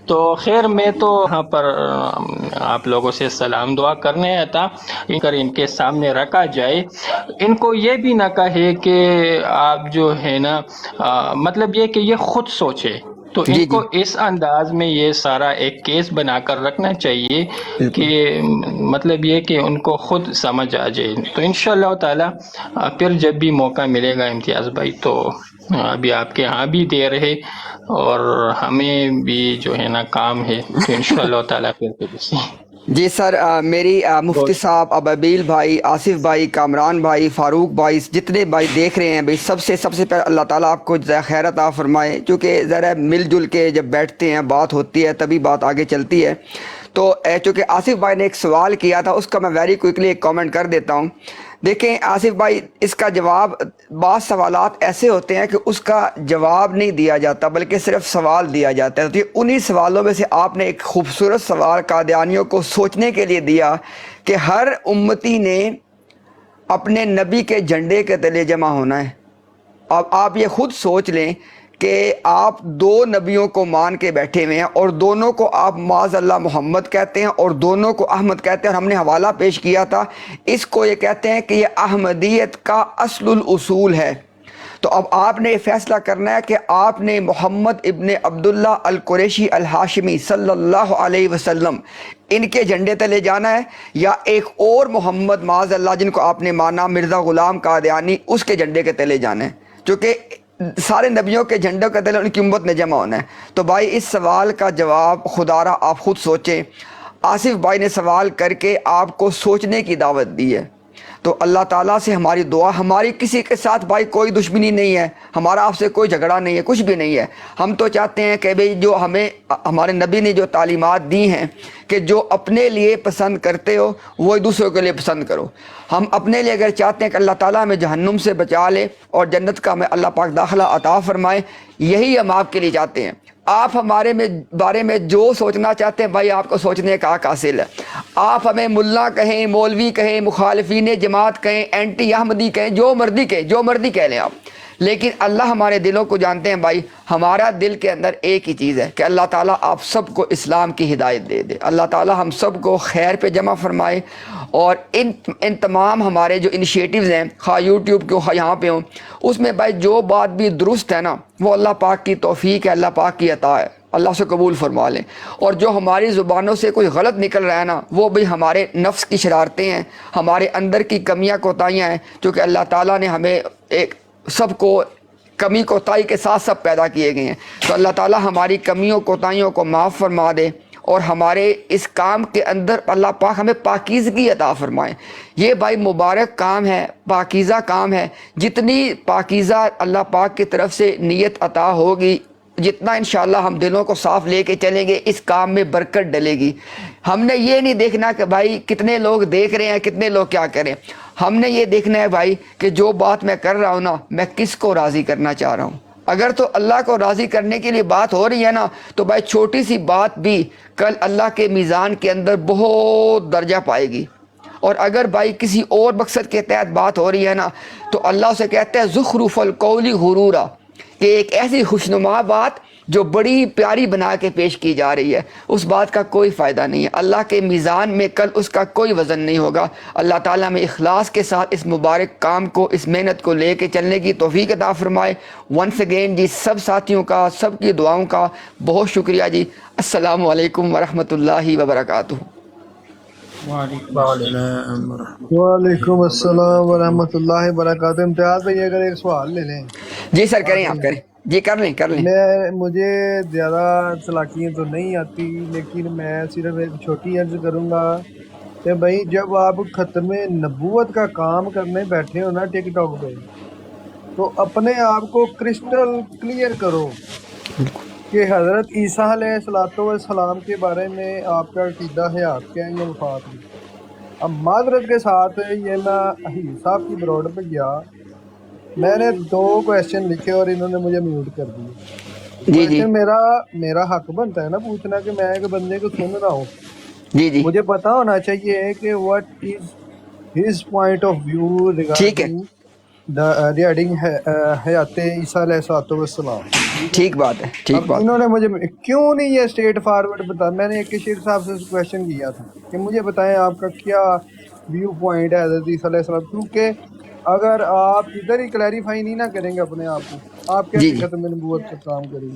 [SPEAKER 7] تو خیر میں تو یہاں پر آپ لوگوں سے سلام دعا کرنے آیا تھا، ان کے سامنے رکھا جائے، ان کو یہ بھی نہ کہے کہ آپ جو ہے نا مطلب یہ کہ یہ خود سوچے، تو ان کو اس انداز میں یہ سارا ایک کیس بنا کر رکھنا چاہیے کہ مطلب یہ کہ ان کو خود سمجھ آ جائے۔ تو انشاءاللہ تعالی پھر جب بھی موقع ملے گا امتیاز بھائی، تو ابھی آپ کے ہاں بھی دیر ہے اور ہمیں بھی جو ہے نا کام ہے، تو انشاءاللہ تعالی پھر کسی
[SPEAKER 2] جی سر، میری مفتی صاحب، ابابیل بھائی، آصف بھائی، کامران بھائی، فاروق بھائی، جتنے بھائی دیکھ رہے ہیں بھائی، سب سے پہلے اللہ تعالیٰ آپ کو جزائے خیر عطا فرمائے، کیونکہ ذرا مل جل کے جب بیٹھتے ہیں بات ہوتی ہے تبھی بات آگے چلتی ہے۔ تو چونکہ آصف بھائی نے ایک سوال کیا تھا، اس کا میں ویری کوئکلی ایک کامنٹ کر دیتا ہوں۔ دیکھیں آصف بھائی، اس کا جواب، بعض سوالات ایسے ہوتے ہیں کہ اس کا جواب نہیں دیا جاتا بلکہ صرف سوال دیا جاتا ہے، تو یہ انہی سوالوں میں سے آپ نے ایک خوبصورت سوال قادیانیوں کو سوچنے کے لیے دیا کہ ہر امتی نے اپنے نبی کے جھنڈے کے تلے جمع ہونا ہے۔ اب آپ یہ خود سوچ لیں کہ آپ دو نبیوں کو مان کے بیٹھے ہوئے ہیں اور دونوں کو آپ معاذ اللہ محمد کہتے ہیں اور دونوں کو احمد کہتے ہیں، اور ہم نے حوالہ پیش کیا تھا، اس کو یہ کہتے ہیں کہ یہ احمدیت کا اصل الاصول ہے۔ تو اب آپ نے یہ فیصلہ کرنا ہے کہ آپ نے محمد ابن عبداللہ القریشی الہاشمی صلی اللہ علیہ وسلم ان کے جھنڈے تلے جانا ہے، یا ایک اور محمد معاذ اللہ جن کو آپ نے مانا مرزا غلام قادیانی، اس کے جھنڈے کے تلے جانا ہے، چونکہ سارے نبیوں کے جھنڈوں کے تلے ان کی امت نے جمع ہونا ہے۔ تو بھائی اس سوال کا جواب خدا را آپ خود سوچیں۔ آصف بھائی نے سوال کر کے آپ کو سوچنے کی دعوت دی ہے، تو اللہ تعالیٰ سے ہماری دعا، ہماری کسی کے ساتھ بھائی کوئی دشمنی نہیں ہے، ہمارا آپ سے کوئی جھگڑا نہیں ہے، کچھ بھی نہیں ہے۔ ہم تو چاہتے ہیں کہ بھئی جو ہمیں ہمارے نبی نے جو تعلیمات دی ہیں کہ جو اپنے لیے پسند کرتے ہو وہ دوسروں کے لیے پسند کرو۔ ہم اپنے لیے اگر چاہتے ہیں کہ اللہ تعالیٰ ہمیں جہنم سے بچا لے اور جنت کا ہمیں اللہ پاک داخلہ عطا فرمائے، یہی ہم آپ کے لیے چاہتے ہیں۔ آپ ہمارے بارے میں جو سوچنا چاہتے ہیں بھائی، آپ کو سوچنے کا حق حاصل ہے۔ آپ ہمیں ملا کہیں، مولوی کہیں، مخالفین جماعت کہیں، اینٹی احمدی کہیں، جو مرضی کہہ لیں آپ، لیکن اللہ ہمارے دلوں کو جانتے ہیں بھائی۔ ہمارا دل کے اندر ایک ہی چیز ہے کہ اللہ تعالیٰ آپ سب کو اسلام کی ہدایت دے دے، اللہ تعالیٰ ہم سب کو خیر پہ جمع فرمائے، اور ان تمام ہمارے جو انیشیٹیوز ہیں، خواہ یوٹیوب کے خواہ یہاں پہ ہوں، اس میں بھائی جو بات بھی درست ہے نا، وہ اللہ پاک کی توفیق ہے، اللہ پاک کی عطا ہے، اللہ سے قبول فرما لیں۔ اور جو ہماری زبانوں سے کوئی غلط نکل رہا ہے نا، وہ بھی ہمارے نفس کی شرارتیں ہیں، ہمارے اندر کی کمیاں کوتاہیاں ہیں، کیونکہ اللہ تعالیٰ نے ہمیں ایک سب کو کمی کوتاہی کے ساتھ سب پیدا کیے گئے ہیں، تو اللہ تعالیٰ ہماری کمیوں کوتاہیوں کو معاف فرما دے، اور ہمارے اس کام کے اندر اللہ پاک ہمیں پاکیزگی عطا فرمائے۔ یہ بھائی مبارک کام ہے، پاکیزہ کام ہے، جتنی پاکیزہ اللہ پاک کی طرف سے نیت عطا ہوگی، جتنا انشاءاللہ ہم دلوں کو صاف لے کے چلیں گے، اس کام میں برکت ڈلے گی۔ ہم نے یہ نہیں دیکھنا کہ بھائی کتنے لوگ دیکھ رہے ہیں، کتنے لوگ کیا کریں، ہم نے یہ دیکھنا ہے بھائی کہ جو بات میں کر رہا ہوں نا، میں کس کو راضی کرنا چاہ رہا ہوں۔ اگر تو اللہ کو راضی کرنے کے لیے بات ہو رہی ہے نا تو بھائی چھوٹی سی بات بھی کل اللہ کے میزان کے اندر بہت درجہ پائے گی. اور اگر بھائی کسی اور مقصد کے تحت بات ہو رہی ہے نا تو اللہ سے کہتے ہیں زخرف القول غرورا، کہ ایک ایسی خوشنما بات جو بڑی پیاری بنا کے پیش کی جا رہی ہے، اس بات کا کوئی فائدہ نہیں ہے. اللہ کے میزان میں کل اس کا کوئی وزن نہیں ہوگا. اللہ تعالیٰ میں اخلاص کے ساتھ اس مبارک کام کو، اس محنت کو لے کے چلنے کی توفیق عطا فرمائے. ونس اگین جی سب ساتھیوں کا، سب کی دعاؤں کا بہت شکریہ جی. السلام علیکم ورحمۃ اللہ وبرکاتہ.
[SPEAKER 9] وعلیکم السلام ورحمۃ اللہ وبرکاتہ. امتیاز بھائی اگر ایک سوال لے لیں.
[SPEAKER 2] جی سر کریں، آپ کریں جی. کر لیں.
[SPEAKER 9] مجھے زیادہ چلاکیاں تو نہیں آتی، لیکن میں صرف ایک چھوٹی عرض کروں گا کہ بھائی جب آپ ختم نبوت کا کام کرنے بیٹھے ہو نا ٹک ٹاک پہ، تو اپنے آپ کو کرسٹل کلیئر کرو کہ حضرت عیسیٰ علیہ السلام کے بارے میں آپ کا عقیدہ حیات کیا ہے یا وفات میں. اب معذرت کے ساتھ یہ میں حبیب صاحب کی بروڈ پہ گیا، میں نے 2 کویشچن لکھے اور انہوں نے مجھے میوٹ کر دیے.
[SPEAKER 2] جی جی
[SPEAKER 9] میرا حق بنتا ہے نا پوچھنا کہ میں ایک بندے کو سن رہا ہوں،
[SPEAKER 2] جی جی
[SPEAKER 9] مجھے پتا ہونا چاہیے کہ what is his point of view
[SPEAKER 2] ٹھیک ہے،
[SPEAKER 9] ریگارڈنگ حیات عیسیٰ علیہ السلام.
[SPEAKER 2] ٹھیک بات ہے، ٹھیک
[SPEAKER 9] اب
[SPEAKER 2] بات.
[SPEAKER 9] انہوں نے مجھے کیوں نہیں یہ اسٹریٹ فارورڈ بتا. میں نے ایک شیخ صاحب سے کویشچن کیا تھا کہ مجھے بتائیں آپ کا کیا ویو پوائنٹ ہے حضرت عیسیٰ علیہ السلام، کیونکہ اگر آپ ادھر ہی کلیریفائی نہیں نہ کریں گے اپنے آپ کو، آپ
[SPEAKER 2] جی
[SPEAKER 9] کیسے
[SPEAKER 2] جی
[SPEAKER 9] ختم نبوت کا کام کریں گے.